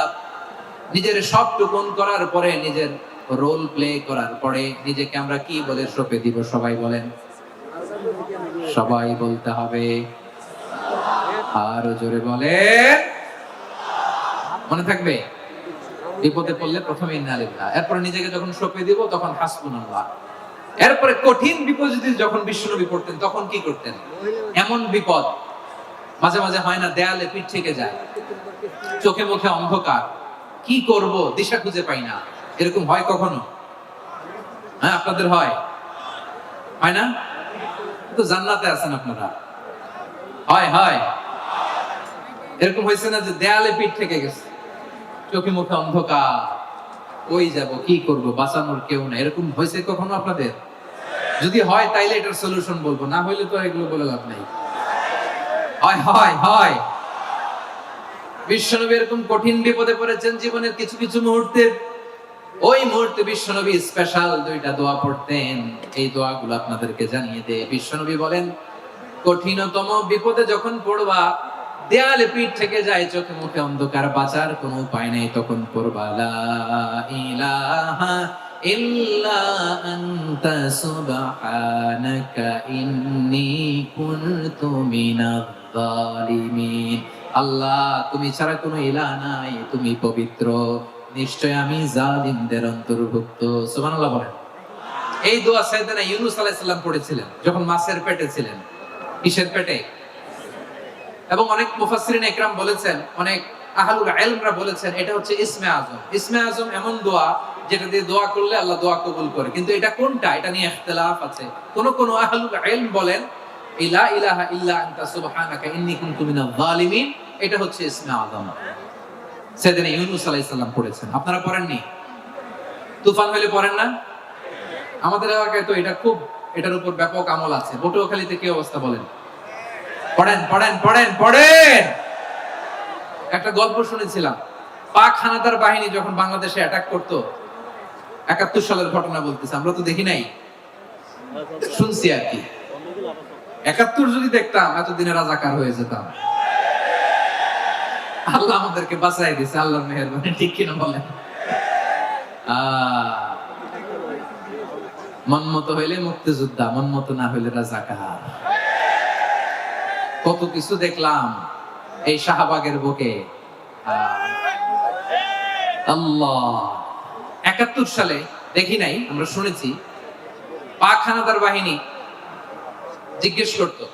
নিজের সবটুকুন করার পরে, নিজের রোল প্লে করার পরে নিজেকে আমরা কি বলে সঁপে দিব? সবাই বলেন, সবাই বলতে হবে, আর জোরে বলেন, মনে থাকবে? বিপদে পড়লে প্রথমে ইন্না লিল্লাহ, এরপরে নিজেকে যখন সঁপে দিব তখন হাসবুনাল্লাহ। এরপরে কঠিন বিপদ যখন বিশ্বনবী পড়তেন তখন কি করতেন? এমন বিপদ মাঝে মাঝে হয় না, দেয়ালে পিঠ থেকে যায়, চোখে মুখে অন্ধকার, কি করব দিশা খুঁজে পাই না, এরকম হয় কখনো? হ্যাঁ, আপনাদের হয়? হয় না? তো জান্নাতে আছেন আপনারা। হয় হয়, এরকম হয়েছে না যে দেয়ালে পিঠ থেকে গেছে, চোখে মুখে অন্ধকার, কই যাব, কি করব, বাঁচানোর কেউ না, এরকম হয়েছে কখনো আপনাদের? যদি হয় তাইলে এটার সলিউশন বলবো, না হইলে তো এগুলো বলে লাভ নাই। হয় হয় হয়। বিশ্বনবী এরকম কঠিন বিপদে পড়েছেন জীবনের কিছু কিছু মুহূর্তে। ওই মুহূর্তে বিশ্বনবী স্পেশাল দুইটা দোয়া পড়তেন। এই দোয়াগুলো আপনাদেরকে জানিয়ে দেয়। বিশ্বনবী বলেন, কঠিনতম বিপদে যখন পড়বা, দেয়ালে পিঠ থেকে যায়, চোখে মুখে অন্ধকার, বাঁচার কোনো উপায় নেই, তখন পড়বা লা ইলাহা ইল্লা আনতা সুবহানাকা ইন্নী কুনতু মিনাজ জালিমিন। আল্লাহ, তুমি ছাড়া কোনো ইলাহ নাই, তুমি পবিত্র, নিশ্চয় আমি জালিমদের অন্তর্ভুক্ত। সুবহানাল্লাহ বলেন। এই দোয়া সাইয়েদনা ইউনূস আলাইহিস সালাম পড়েছিলেন যখন মাছের পেটে ছিলেন। কিসের পেটে? এবং অনেক মুফাসসিরিন ইকরাম বলেছেন, অনেক আহলুল ইলমরা বলেছেন, এটা হচ্ছে ইসমে আজম। ইসমে আজম এমন দোয়া যেটা দিয়ে দোয়া করলে আল্লাহ দোয়া কবুল করে। কিন্তু এটা কোনটা, এটা নিয়ে ইখতিলাফ আছে। কোন আহলুল ইলম বলেন লা ইলাহা ইল্লা আনতা সুবহানাকা ইন্নী কুনতু মিনাজ জালিমিন, এটা হচ্ছে ইসমে আজম। সাইয়েদনা ইউনূস আলাইহিস সালাম পড়েছেন। আপনারা পড়েননি? তুফান হইলে পড়েন না? আমাদের এলাকায় তো এটা খুব, এটার উপর ব্যাপক আমল আছে। পটুয়াখালীতে কি অবস্থা বলেন? পড়েন পড়েন পড়েন পড়েন। একটা গল্প শুনেছিলাম, পাক হানাদার বাহিনী যখন বাংলাদেশে অ্যাটাক করতো, ৭১ সালের ঘটনা বলতেছে, আমরা তো দেখি নাই, শুনছি আর কি। ৭১ যদি দেখতাম এতদিনে রাজাকার হয়ে যেতাম। আল্লাহ আমাদেরকে বাঁচাই দিয়েছে, আল্লাহর মেহেরবানি, ঠিক কিনা বলেন? মন মতো হইলে মুক্তিযোদ্ধা, মন মতো না হইলে রাজাকার। কত কিছু দেখলাম এই শাহবাগের বুকে। আল্লাহ, ৭১ সালে দেখি নাই, আমরা শুনেছি পাক হানাদার বাহিনী জিজ্ঞেস করতো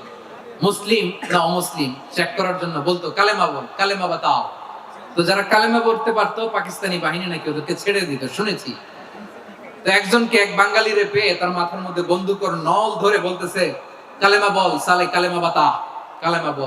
মুসলিম না অমুসলিম চেক করার জন্য, বলতো কালেমা বল, কালেমা বাতাও। তো যারা কালেমা পড়তে পারতো পাকিস্তানি বাহিনী নাকি ওদেরকে ছেড়ে দিত, শুনেছি। তো একজনকে, এক বাঙালিরে পেয়ে তার মাথার মধ্যে বন্দুকের নল ধরে বলতেছে, কালেমা বল সালে, কালেমা বাতা, কালেমা বল।